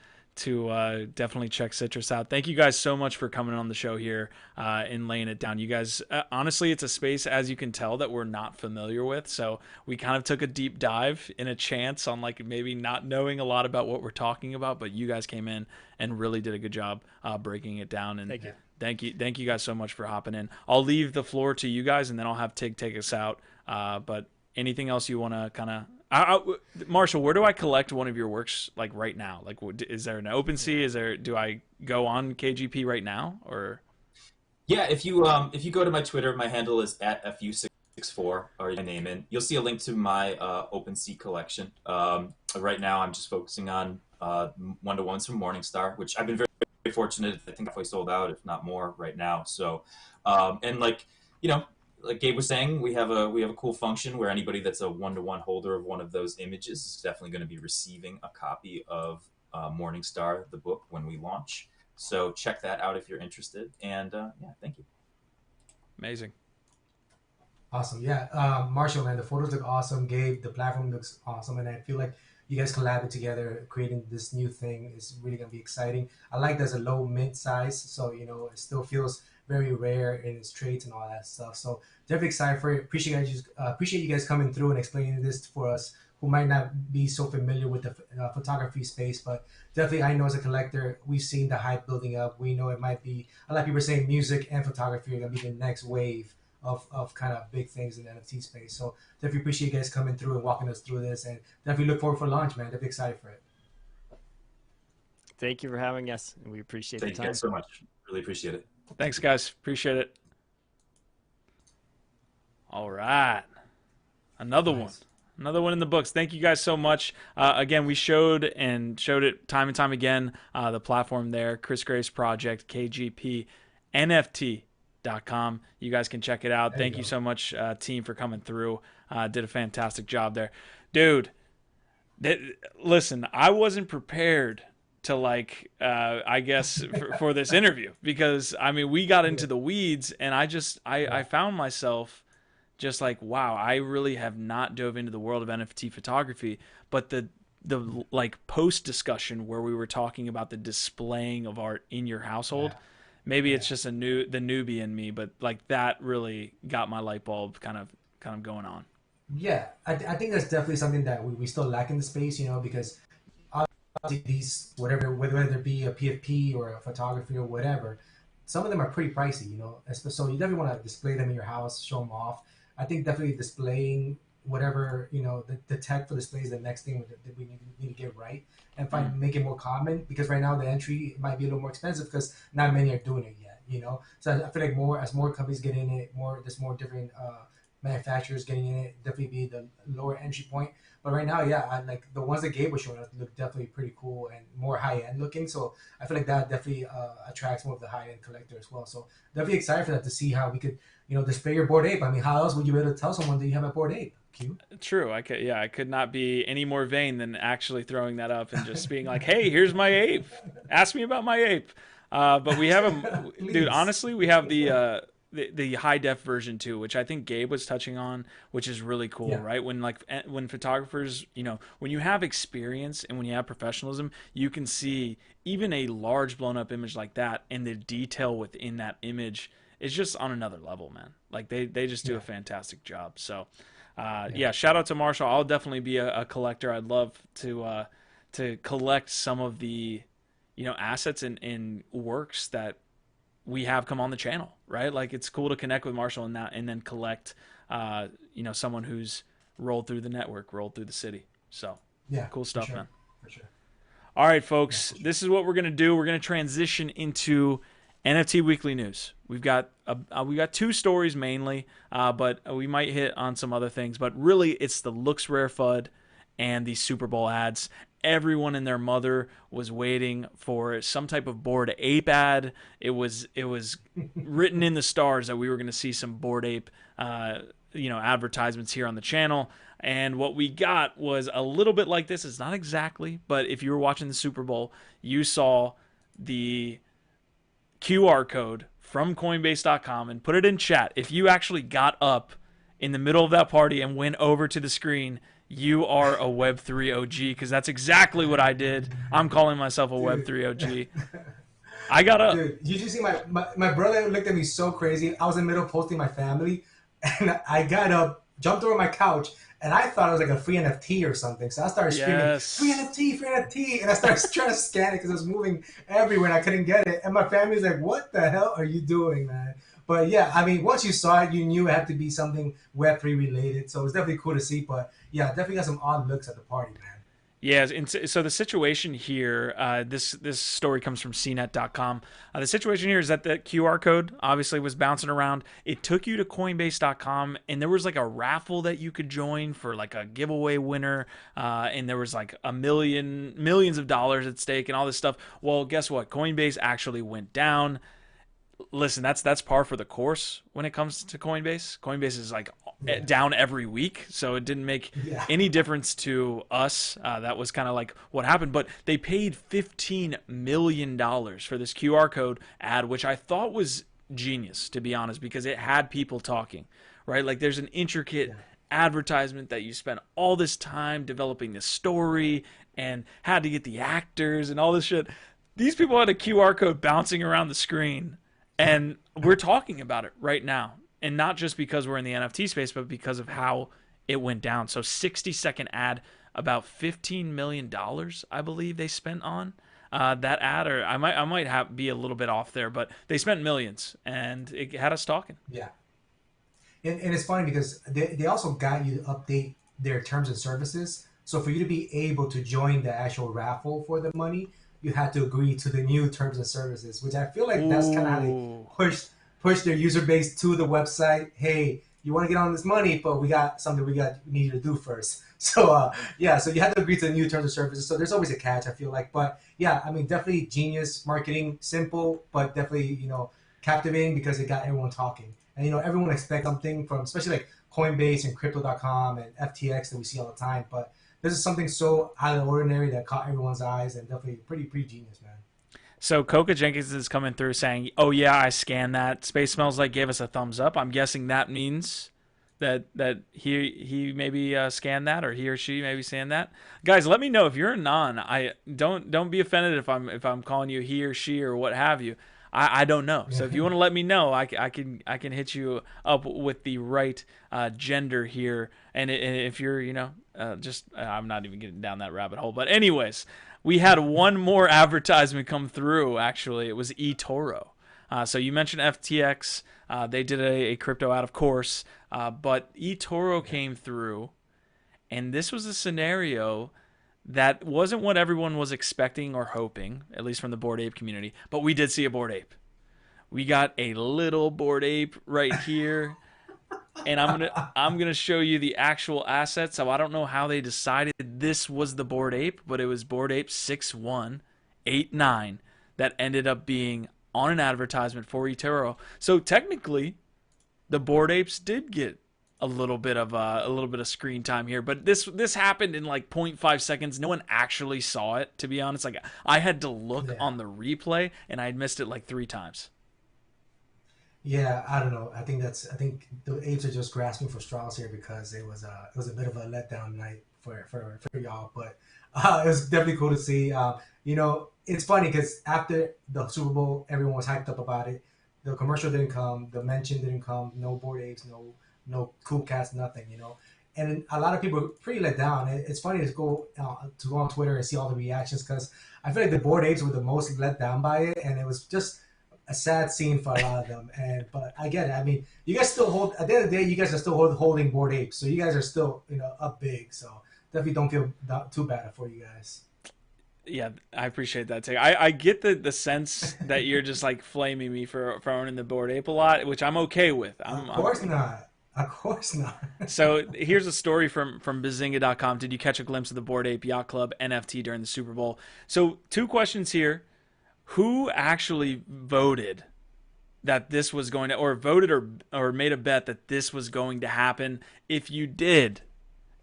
A: definitely check Citrus out. Thank you guys so much for coming on the show here and laying it down. You guys, honestly, it's a space, as you can tell, that we're not familiar with. So we kind of took a deep dive in a chance on like maybe not knowing a lot about what we're talking about, but you guys came in and really did a good job breaking it down. And thank you guys so much for hopping in. I'll leave the floor to you guys, and then I'll have Tig take us out. But anything else you want to kind of... Marshall, where do I collect one of your works like right now? Like, is there an OpenSea? Do I go on KGP right now, or?
G: Yeah, if you go to my Twitter, my handle is @fu64, or my name in. You'll see a link to my OpenSea collection. Right now, I'm just focusing on one-to-ones from Morningstar, which I've been very, very fortunate. I think halfway sold out, if not more, right now. So, and like Gabe was saying, we have a cool function where anybody that's a one-to-one holder of one of those images is definitely going to be receiving a copy of Morningstar, the book, when we launch. So check that out if you're interested. And thank you.
A: Amazing.
B: Awesome. Yeah. Marshall, man, the photos look awesome. Gabe, the platform looks awesome. And I feel like you guys collabing together, creating this new thing is really going to be exciting. I like there's a low mint size. So, you know, it still feels very rare in its traits and all that stuff. So definitely excited for it. Appreciate you guys coming through and explaining this for us who might not be so familiar with the photography space, but definitely I know as a collector, we've seen the hype building up. We know it might be, a lot of people are saying music and photography are going to be the next wave of kind of big things in the NFT space. So definitely appreciate you guys coming through and walking us through this, and definitely look forward for launch, man. Definitely excited for it.
F: Thank you for having us, and we appreciate the time.
G: Thank you guys so much. Really appreciate it.
A: Thanks, guys. Appreciate it. All right. Another one in the books. Thank you guys so much. Again, we showed it time and time again, the platform there, Chris Graves Project, KGP, NFT.com. You guys can check it out. Thank you so much, team, for coming through. Did a fantastic job there. Dude, listen, I wasn't prepared to I guess for this interview, because I mean, we got into the weeds, and I found myself just like, wow, I really have not dove into the world of NFT photography. But the like post discussion where we were talking about the displaying of art in your household, maybe it's just the newbie in me, but like that really got my light bulb kind of going on. Yeah,
B: I think that's definitely something that we still lack in the space, you know, because these whether it be a PFP or a photography or whatever, some of them are pretty pricey, you know. So you definitely want to display them in your house, show them off. I think definitely displaying whatever, you know, the tech for display is the next thing that we need to get right and make it more common, because right now the entry might be a little more expensive because not many are doing it yet, you know. So I feel like as more companies get in it, there's more different manufacturers getting in it, definitely be the lower entry point. But right now, yeah, I like the ones that Gabe was showing us look definitely pretty cool and more high end looking. So I feel like that definitely attracts more of the high end collector as well. So definitely excited for that to see how we could, display your Bored Ape. I mean, how else would you be able to tell someone that you have a Bored Ape? Q.
A: True. I could not be any more vain than actually throwing that up and just being like, "Hey, here's my ape. Ask me about my ape." But we have a dude. Honestly, we have the high def version too, which I think Gabe was touching on, which is really cool,
B: Yeah.
A: right? When photographers, when you have experience and when you have professionalism, you can see even a large blown up image like that, and the detail within that image is just on another level, man. Like they just do a fantastic job. So, shout out to Marshall. I'll definitely be a collector. I'd love to collect some of the assets and works that we have come on the channel, right? Like it's cool to connect with Marshall and then collect, someone who's rolled through the network, rolled through the city. So
B: Yeah,
A: cool stuff,
B: for sure.
A: man.
B: For sure.
A: All right, folks, this is what we're going to do. We're going to transition into NFT weekly news. We've got 2 stories mainly, but we might hit on some other things, but really it's the LooksRare FUD and the Superbowl ads. Everyone and their mother was waiting for some type of Bored Ape ad. It was written in the stars that we were going to see some Bored Ape, advertisements here on the channel. And what we got was a little bit like this. It's not exactly, but if you were watching the Super Bowl, you saw the QR code from Coinbase.com and put it in chat. If you actually got up in the middle of that party and went over to the screen, you are a Web3 OG, because that's exactly what I did. I'm calling myself a Web3 OG. I got up.
B: Dude, you just see my brother looked at me so crazy. I was in the middle posting my family, and I got up, jumped over my couch, and I thought it was like a free NFT or something. So I started screaming,
A: Yes.
B: free NFT, and I started trying to scan it because it was moving everywhere and I couldn't get it. And my family's like, what the hell are you doing, man? But yeah, I mean, once you saw it, you knew it had to be something Web3 related. So it was definitely cool to see. But yeah, definitely got some odd looks at the party, man.
A: Yeah, and so the situation here, this story comes from CNET.com. The situation here is that the QR code obviously was bouncing around. It took you to Coinbase.com, and there was like a raffle that you could join for like a giveaway winner, and there was like millions of dollars at stake and all this stuff. Well, guess what? Coinbase actually went down. Listen, that's par for the course when it comes to Coinbase. Coinbase is like down every week, so it didn't make any difference to us. That was kind of like what happened. But they paid $15 million for this QR code ad, which I thought was genius, to be honest, because it had people talking, right? Like there's an intricate advertisement that you spent all this time developing this story and had to get the actors and all this shit. These people had a QR code bouncing around the screen. And we're talking about it right now. And not just because we're in the NFT space, but because of how it went down. So 60-second ad, about $15 million, I believe they spent on that ad. Or I might be a little bit off there, but they spent millions, and it had us talking.
B: Yeah. And it's funny because they also got you to update their terms and services. So for you to be able to join the actual raffle for the money, you had to agree to the new terms and services, which I feel like that's kind of how they push their user base to the website. Hey, you want to get on this money, but we got something we need you to do first. So so you have to agree to the new terms and services. So there's always a catch, I feel like. But yeah, I mean, definitely genius marketing, simple, but definitely captivating because it got everyone talking. And everyone expects something from, especially like Coinbase and Crypto.com and FTX that we see all the time. But this is something so out of the ordinary that caught everyone's eyes, and definitely pretty genius, man.
A: So Coca Jenkins is coming through saying, "Oh yeah, I scanned that. Space Smells Like gave us a thumbs up." I'm guessing that means that he maybe scanned that, or he or she maybe scanned that. Guys, let me know if you're a non. I don't be offended if I'm calling you he or she or what have you. I don't know. So if you want to let me know, I can hit you up with the right gender here. And if you're, I'm not even getting down that rabbit hole. But anyways, we had one more advertisement come through, actually. It was eToro. So you mentioned FTX. They did a crypto ad, of course. But eToro came through. And this was a scenario that wasn't what everyone was expecting or hoping, at least from the Bored Ape community. But we did see a Bored Ape. We got a little Bored Ape right here. and I'm gonna show you the actual asset. So I don't know how they decided this was the Bored Ape, but it was Bored Ape 6189 that ended up being on an advertisement for eToro. So technically, the Bored Apes did get a little bit of screen time here, but this happened in like 0.5 seconds. No one actually saw it, to be honest. Like, I had to look on the replay, and I had missed it like 3 times.
B: Yeah, I don't know. I think the apes are just grasping for straws here because it was a bit of a letdown night for y'all. But it was definitely cool to see. It's funny because after the Super Bowl, everyone was hyped up about it. The commercial didn't come, the mention didn't come, no Bored Apes, no cool cats, nothing. And a lot of people were pretty let down. It's funny to go on Twitter and see all the reactions because I feel like the Bored Apes were the most let down by it, and it was just a sad scene for a lot of them. But I get it. I mean, you guys still hold. At the end of the day, you guys are still holding Bored Apes, so you guys are still up big. So definitely don't feel too bad for you guys.
A: Yeah, I appreciate that take. I get the sense that you're just like flaming me for owning the Bored Ape a lot, which I'm okay with.
B: Of course not. Of course not.
A: So here's a story from Bazinga.com. Did you catch a glimpse of the Bored Ape Yacht Club NFT during the Super Bowl? So 2 questions here. Who actually voted that this was going to, or voted or made a bet that this was going to happen? If you did,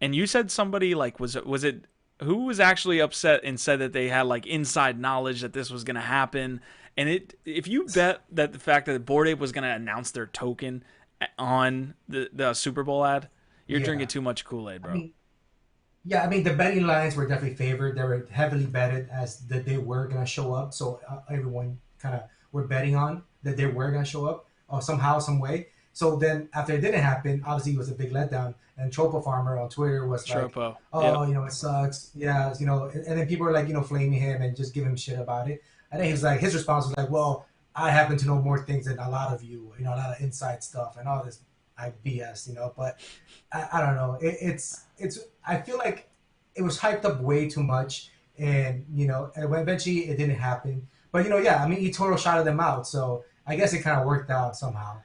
A: and you said somebody like, was it who was actually upset and said that they had like inside knowledge that this was going to happen? And if you bet that the fact that the Bored Ape was going to announce their token on the Super Bowl ad, you're drinking too much Kool-Aid, bro.
B: I mean, the betting lines were definitely favored. They were heavily betted as that they were going to show up. So everyone kind of were betting on that they were going to show up somehow, some way. So then after it didn't happen, obviously it was a big letdown. And Tropo Farmer on Twitter was
A: Tropo.
B: Like, it sucks. Yeah, and then people were like, flaming him and just giving him shit about it. And then he was like, his response was like, well, I happen to know more things than a lot of you, a lot of inside stuff and all this BS, but I don't know. It's I feel like it was hyped up way too much, and eventually it didn't happen. But I mean, eToro shouted them out, so I guess it kind of worked out somehow.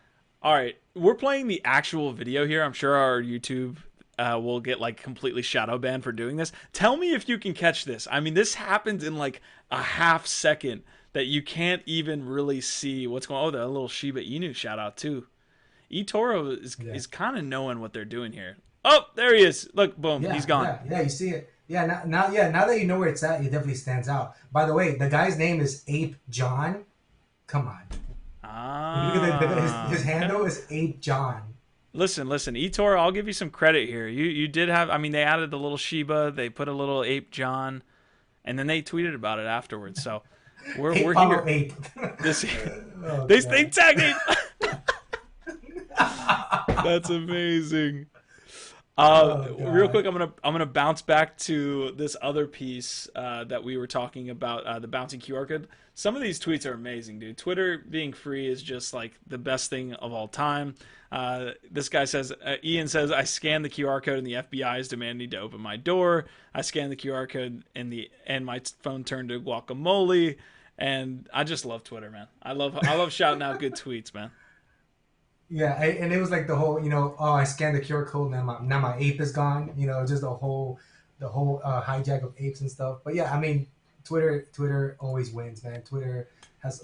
A: All right, we're playing the actual video here. I'm sure our YouTube will get like completely shadow banned for doing this. Tell me if you can catch this. I mean, this happens in like a half second that you can't even really see what's going on. Oh, the little Shiba Inu shout out too. eToro is kind of knowing what they're doing here. Oh, there he is. Look, boom, he's gone.
B: Yeah, you see it. Yeah, now that you know where it's at, it definitely stands out. By the way, the guy's name is Ape John. Come on. His handle is Ape John.
A: Listen, eToro, I'll give you some credit here. You did have, I mean, they added the little Shiba, they put a little Ape John, and then they tweeted about it afterwards. So we're here.
B: Ape.
A: They tagged Ape. That's amazing. Real quick, I'm gonna bounce back to this other piece that we were talking about, the bouncing QR code. Some of these tweets are amazing, dude. Twitter being free is just like the best thing of all time. This guy says, Ian says, I scanned the QR code and the FBI is demanding to open my door. I scanned the QR code and my phone turned to guacamole. And I just love Twitter, man. I love shouting out good tweets, man.
B: Yeah, and it was like the whole, I scanned the QR code, now my ape is gone. Just the whole hijack of apes and stuff. But yeah, I mean, Twitter always wins, man. Twitter has,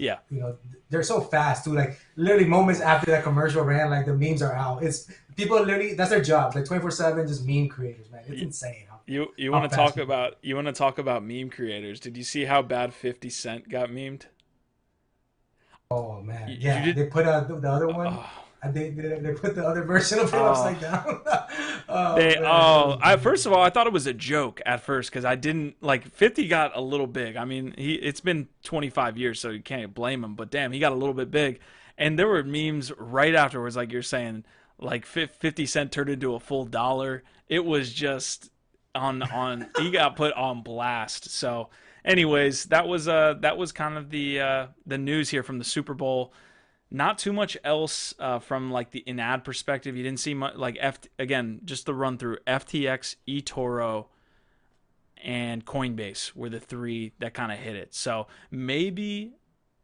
B: they're so fast too. Like literally moments after that commercial ran, like the memes are out. It's people literally, that's their job, like 24/7, just meme creators, man. It's insane.
A: You want to talk about meme creators? Did you see how bad 50 Cent got memed?
B: Oh man, they put the other one. Oh. They put the other version of it upside down.
A: First of all, I thought it was a joke at first because I didn't like 50 got a little big. I mean, it's been 25 years, so you can't blame him. But damn, he got a little bit big, and there were memes right afterwards, like you're saying, like 50 Cent turned into a full dollar. It was just on. He got put on blast. So, anyways, that was kind of the news here from the Super Bowl. Not too much else from like the in-ad perspective. You didn't see much, like again, just the run through. FTX, eToro, and Coinbase were the 3 that kind of hit it. So maybe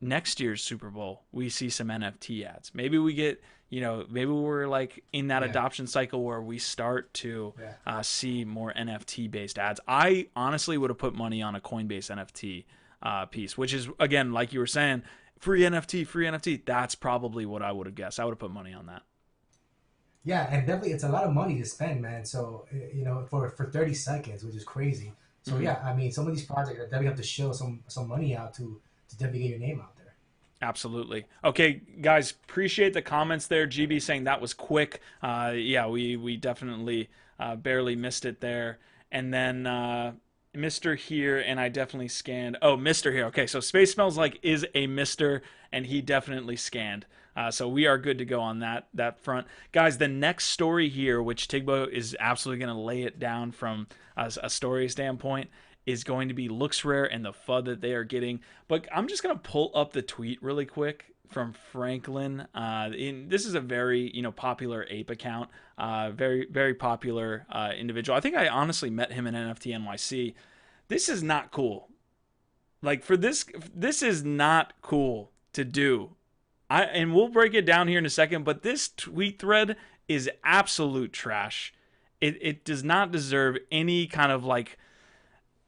A: next year's Super Bowl we see some NFT ads. Maybe we get you know, maybe we're like in that adoption cycle where we start to see more NFT based ads. I honestly would have put money on a Coinbase NFT piece, which is, again, like you were saying, free NFT. That's probably what I would have guessed. I would have put money on that.
B: Yeah, and definitely it's a lot of money to spend, man. So, you know, for 30 seconds, which is crazy. So yeah, I mean, some of these projects definitely have to show some money out to definitely get your name out there.
A: Absolutely. Okay, guys, appreciate the comments there. GB saying that was quick. Yeah, we definitely barely missed it there. And then Mr. Here, and I definitely scanned. Oh, Mr. Here. Okay, so Space Smells Like is a Mr., and he definitely scanned. So we are good to go on that front. Guys, the next story here, which Tigbo is absolutely going to lay it down from a story standpoint, is going to be LooksRare and the FUD that they are getting. But I'm just going to pull up the tweet really quick from Franklin. This is a very, you know, popular ape account, very, very popular individual. I think I honestly met him in NFT NYC. This is not cool. Like, for this is not cool to do. And we'll break it down here in a second, but this tweet thread is absolute trash. It does not deserve any kind of, like,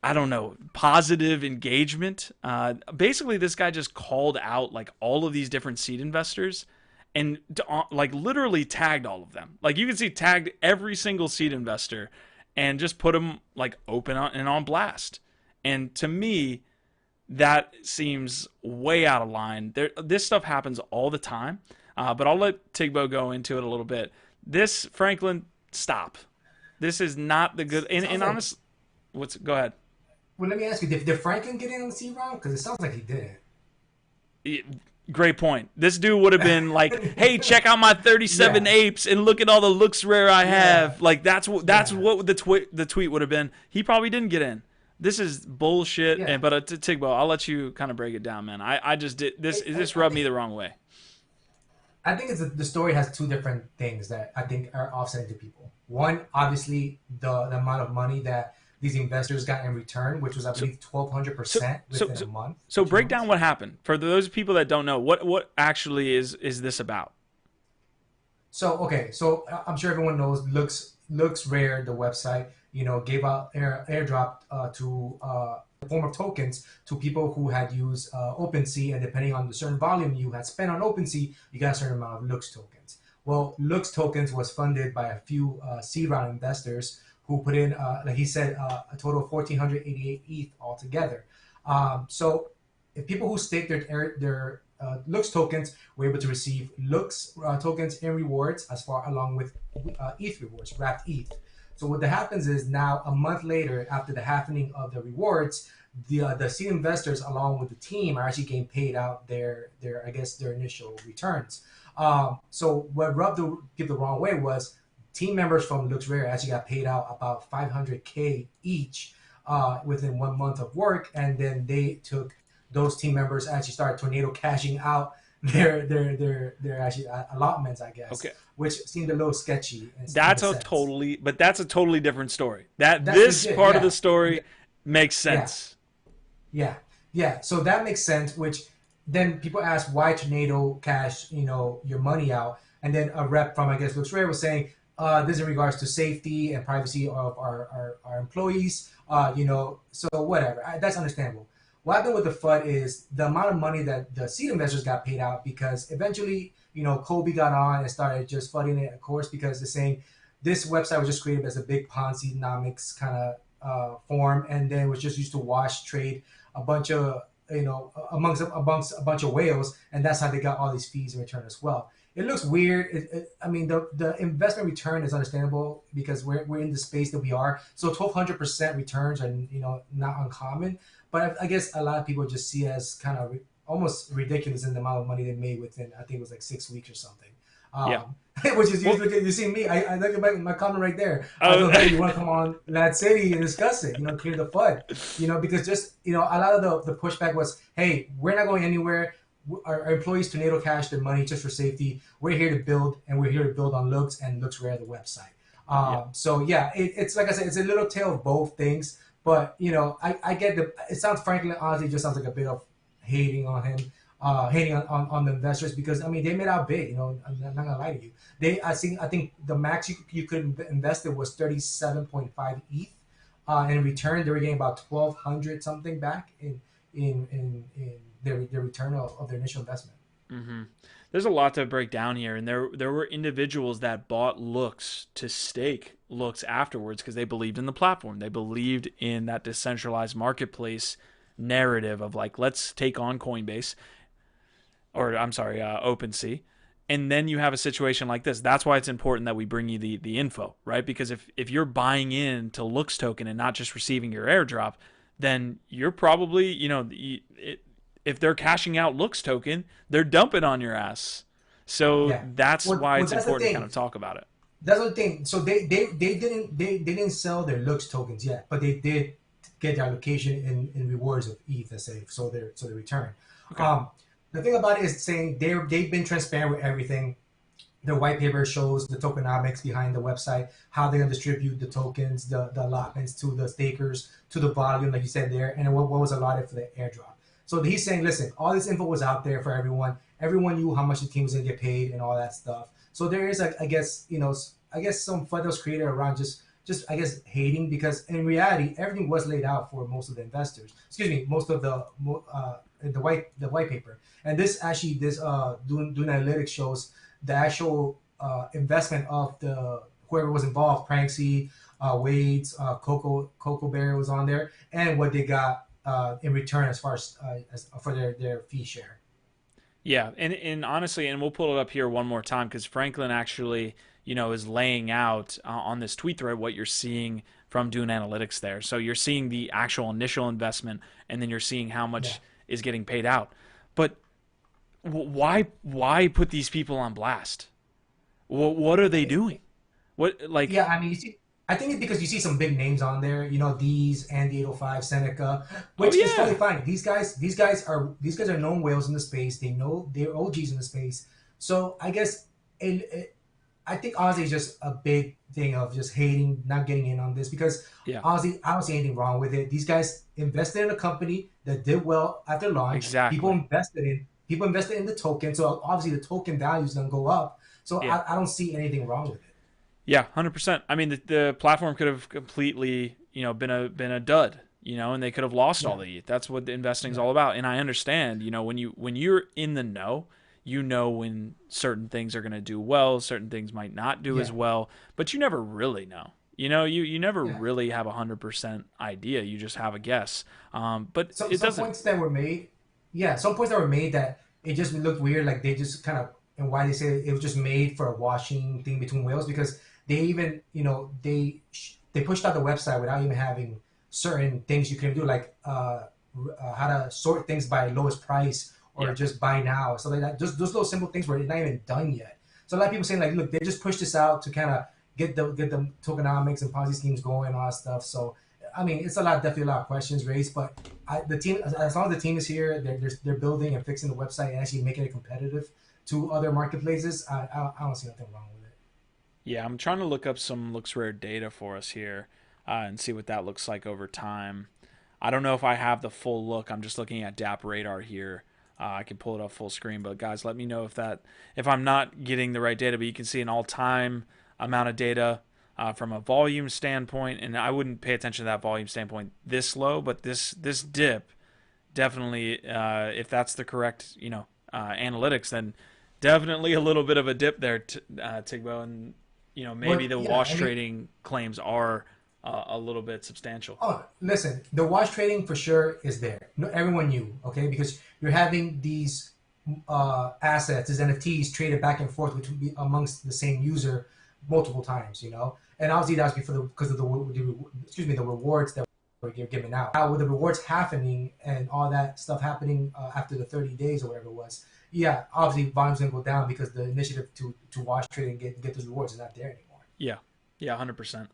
A: I don't know, positive engagement. Basically, this guy just called out like all of these different seed investors and like literally tagged all of them. Like, you can see tagged every single seed investor and just put them like open and on blast. And to me, that seems way out of line. This stuff happens all the time, but I'll let Tigbo go into it a little bit. This, Franklin, stop. This is not the good. And honestly, go ahead.
B: Well, let me ask you, did Franklin get in on the seed round? Because it sounds like he didn't.
A: Great point. This dude would have been like, "Hey, check out my 37 apes and look at all the LooksRare I have." Like, that's what the tweet would have been. He probably didn't get in. This is bullshit.
B: Yeah.
A: But Tigbo, I'll let you kind of break it down, man. I just did this. This rubbed me the wrong way.
B: I think the story has two different things that I think are offsetting to people. One, obviously, the amount of money that these investors got in return, which was, I believe, 1,200% within a month.
A: So break down what happened for those people that don't know. What actually is this about?
B: So okay, so I'm sure everyone knows LooksRare, the website, you know, gave out airdrop to the form of tokens to people who had used OpenSea, and depending on the certain volume you had spent on OpenSea, you got a certain amount of Looks tokens. Well, Looks tokens was funded by a few seed round investors who put in, like he said, a total of 1,488 ETH altogether. So if people who staked their Looks tokens were able to receive Looks tokens in rewards, along with ETH rewards, wrapped ETH. So what that happens is now, a month later, after the happening of the rewards, the seed investors, along with the team, are actually getting paid out their initial returns. So what rubbed people the wrong way was team members from LooksRare actually got paid out about $500K each within 1 month of work, and then those team members actually started tornado cashing out their actually allotments, I guess. Okay. Which seemed a little sketchy.
A: That's a totally different story. This part of the story makes sense.
B: Yeah. So that makes sense. Which then people ask, why tornado cash, you know, your money out? And then a rep from, I guess, LooksRare was saying, this is in regards to safety and privacy of our employees. You know, so whatever. That's understandable. What happened with the FUD is the amount of money that the seed investors got paid out, because eventually, you know, Kobe got on and started just flooding it, of course, because they're saying this website was just created as a big Ponzi-nomics kind of form, and then was just used to wash trade a bunch of, you know, amongst a bunch of whales, and that's how they got all these fees in return as well. It looks weird. I mean, the investment return is understandable because we're in the space that we are. So 1,200% returns are, you know, not uncommon. But I guess a lot of people just see it as kind of almost ridiculous in the amount of money they made within, I think it was like 6 weeks or something. Which is usually, you see me, I look at my comment right there. I go, hey, you want to come on LADZ City and discuss it, you know, clear the FUD, you know, because just, you know, a lot of the pushback was, hey, we're not going anywhere. Our employees tornado cash their money just for safety. We're here to build, and we're here to build on Looks and LooksRare, the website. So yeah, it's like I said, it's a little tale of both things. But, you know, I get it sounds, frankly, honestly, just sounds like a bit of hating on him. hating on the investors because I mean they made out big. You know, I'm not gonna lie to you. I think the max you could invest it was 37.5 ETH, and in return they were getting about 1,200 something back in their return of their initial investment.
A: Mm-hmm. There's a lot to break down here, and there were individuals that bought Looks to stake Looks afterwards because they believed in the platform. They believed in that decentralized marketplace narrative of like, let's take on Coinbase, or I'm sorry, OpenSea. And then you have a situation like this. That's why it's important that we bring you the info, right? Because if you're buying into Looks token and not just receiving your airdrop, then you're probably, you know, if they're cashing out Looks token, they're dumping on your ass. So that's why it's important to kind of talk about it.
B: That's the thing. So they didn't sell their Looks tokens yet, but they did get their allocation in rewards of ETH, let's say, so their return. Okay. The thing about it is saying they've been transparent with everything. Their white paper shows the tokenomics behind the website, how they're gonna distribute the tokens, the allotments to the stakers, to the volume, like you said there, and what was allotted for the airdrop. So he's saying, listen, all this info was out there for everyone. Everyone knew how much the team was going to get paid and all that stuff. So there is, I guess, some FUD that was created around just I guess, hating because in reality, everything was laid out for most of the investors. Excuse me, most of the white paper. And this doing analytics shows the actual investment of whoever was involved, Pranksy, Wade's, Coco Bear was on there, and what they got in return as far as for their fee share.
A: Yeah, and honestly, and we'll pull it up here one more time because Franklin actually, you know, is laying out on this tweet thread what you're seeing from Dune Analytics there. So you're seeing the actual initial investment, and then you're seeing how much is getting paid out. But why put these people on blast? What are they doing? What like?
B: Yeah, I mean, you see. I think it's because you see some big names on there, you know, these and the 805 Seneca, which is totally fine. These guys are known whales in the space. They know they're OGs in the space. So I guess I think honestly it's just a big thing of just hating, not getting in on this because honestly I don't see anything wrong with it. These guys invested in a company that did well after launch.
A: Exactly.
B: People invested in the token, so obviously the token value is gonna go up. So I don't see anything wrong with it.
A: Yeah, 100%. I mean, the platform could have completely, you know, been a dud, you know, and they could have lost all the ETH. That's what the investing is all about. And I understand, you know, when you're in the know, you know when certain things are going to do well, certain things might not do as well, but you never really know. You know, you never really have 100% idea. You just have a guess. But
B: some points that were made, that it just looked weird, like they just kind of, and why they say it was just made for a washing thing between whales because they even, you know, they pushed out the website without even having certain things you can do, like how to sort things by lowest price or just buy now. So like that, just those little simple things were not even done yet. So a lot of people saying like, look, they just pushed this out to kind of get the tokenomics and Ponzi schemes going and all that stuff. So I mean, it's definitely a lot of questions raised, but the team, as long as the team is here, they're building and fixing the website and actually making it competitive to other marketplaces. I don't see nothing wrong with it.
A: Yeah, I'm trying to look up some LooksRare data for us here and see what that looks like over time. I don't know if I have the full look. I'm just looking at DApp Radar here. I can pull it up full screen, but guys, let me know if I'm not getting the right data. But you can see an all-time amount of data from a volume standpoint, and I wouldn't pay attention to that volume standpoint this low, but this dip definitely, if that's the correct analytics, then definitely a little bit of a dip there, Tigbo, and maybe the wash trading claims are a little bit substantial.
B: Oh, listen, the wash trading for sure is there. No, everyone knew, okay, because you're having these assets, these NFTs traded back and forth amongst the same user multiple times, and obviously that's because of the rewards that were given out. Now with the rewards happening and all that stuff happening after the 30 days or whatever it was, obviously volume's gonna go down because the initiative to wash trade and get those rewards is not there anymore.
A: Yeah, 100%.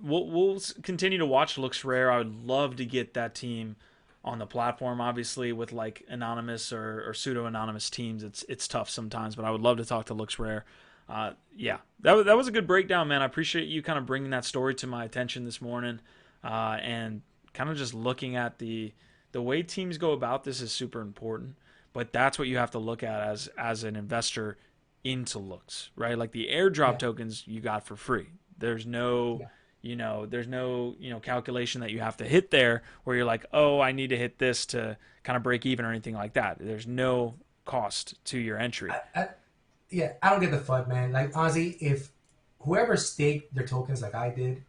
A: We'll continue to watch LooksRare. I would love to get that team on the platform. Obviously, with like anonymous or pseudo anonymous teams, it's tough sometimes. But I would love to talk to LooksRare. That was a good breakdown, man. I appreciate you kind of bringing that story to my attention this morning, and kind of just looking at the way teams go about this is super important. But that's what you have to look at as an investor into Looks, right? Like the airdrop tokens you got for free. There's no, there's no, calculation that you have to hit there where you're like, oh, I need to hit this to kind of break even or anything like that. There's no cost to your entry.
B: I don't get the FUD, man. Like, honestly, if whoever staked their tokens like I did,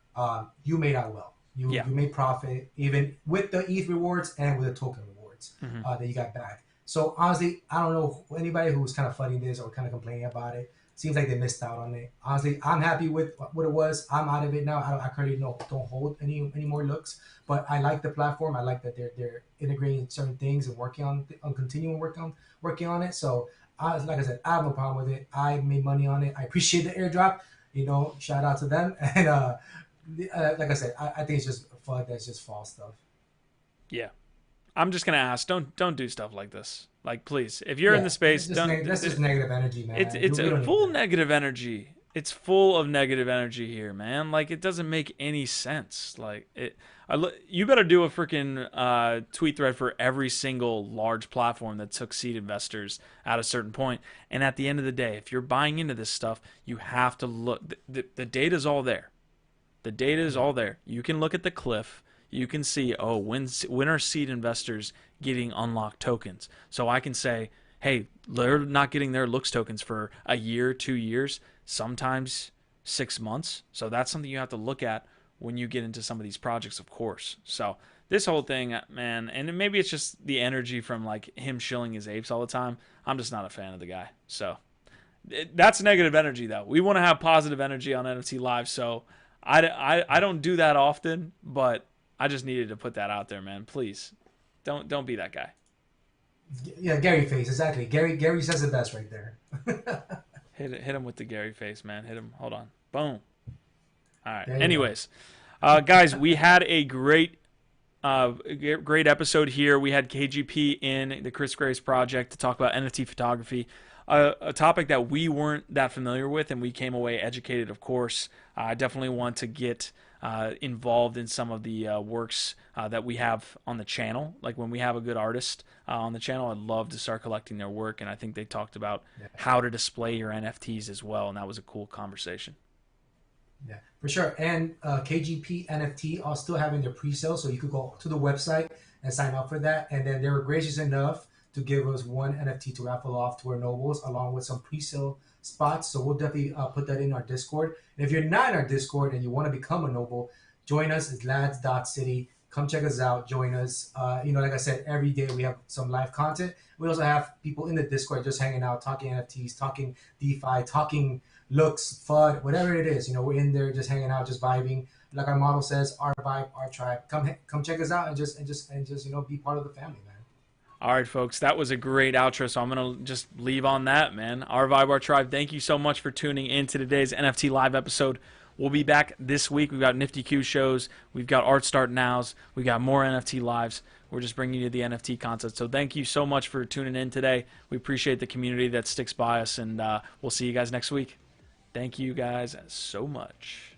B: you made out well. You made profit, even with the ETH rewards and with the token rewards that you got back. So, honestly, I don't know anybody who's kind of flooding this or kind of complaining about it. Seems like they missed out on it. Honestly, I'm happy with what it was. I'm out of it now. I currently don't hold any more Looks, but I like the platform. I like that they're integrating certain things and working on continuing working on it. So, like I said, I have no problem with it. I made money on it. I appreciate the airdrop. Shout out to them. And like I said, I think it's just FUD. That's just false stuff.
A: Yeah. I'm just gonna ask, don't do stuff like this. Like, please, if you're in the space,
B: that's just negative energy, man.
A: It's full negative energy. It's full of negative energy here, man. Like, it doesn't make any sense. Like, you better do a freaking tweet thread for every single large platform that took seed investors at a certain point. And at the end of the day, if you're buying into this stuff, you have to look. The data's all there. The data is all there. You can look at the cliff. You can see, when are seed investors getting unlocked tokens? So I can say, hey, they're not getting their Looks tokens for a year, 2 years, sometimes 6 months. So that's something you have to look at when you get into some of these projects, of course. So this whole thing, man, and maybe it's just the energy from like him shilling his apes all the time. I'm just not a fan of the guy. So that's negative energy, though. We want to have positive energy on NFT Live. So I don't do that often, but I just needed to put that out there, man. Please, don't be that guy.
B: Yeah, Gary face, exactly. Gary says it best right there.
A: hit him with the Gary face, man. Hit him. Hold on. Boom. All right. Anyways, guys, we had a great episode here. We had KGP in the KRIS project to talk about NFT photography, a topic that we weren't that familiar with, and we came away educated, of course. I definitely want to get involved in some of the works that we have on the channel. Like when we have a good artist on the channel, I'd love to start collecting their work, and I think they talked about how to display your NFTs as well, and that was a cool conversation.
B: Yeah, for sure. And KGP NFT are still having their pre-sale, so you could go to the website and sign up for that. And then they were gracious enough to give us one NFT to raffle off to our nobles, along with some pre-sale spots. So we'll definitely put that in our Discord. And if you're not in our Discord and you want to become a noble, join us at LADZ City. Come check us out. Join us. Like I said, every day we have some live content. We also have people in the Discord just hanging out, talking NFTs, talking DeFi, talking Looks, FUD, whatever it is. We're in there just hanging out, just vibing. Like our model says, our vibe, our tribe. Come check us out and just be part of the family, man.
A: All right, folks, that was a great outro, so I'm going to just leave on that, man. Our vibe, our tribe, thank you so much for tuning in to today's NFT Live episode. We'll be back this week. We've got Nifty Q shows. We've got Art Start Nows. We've got more NFT Lives. We're just bringing you the NFT content. So thank you so much for tuning in today. We appreciate the community that sticks by us, and we'll see you guys next week. Thank you guys so much.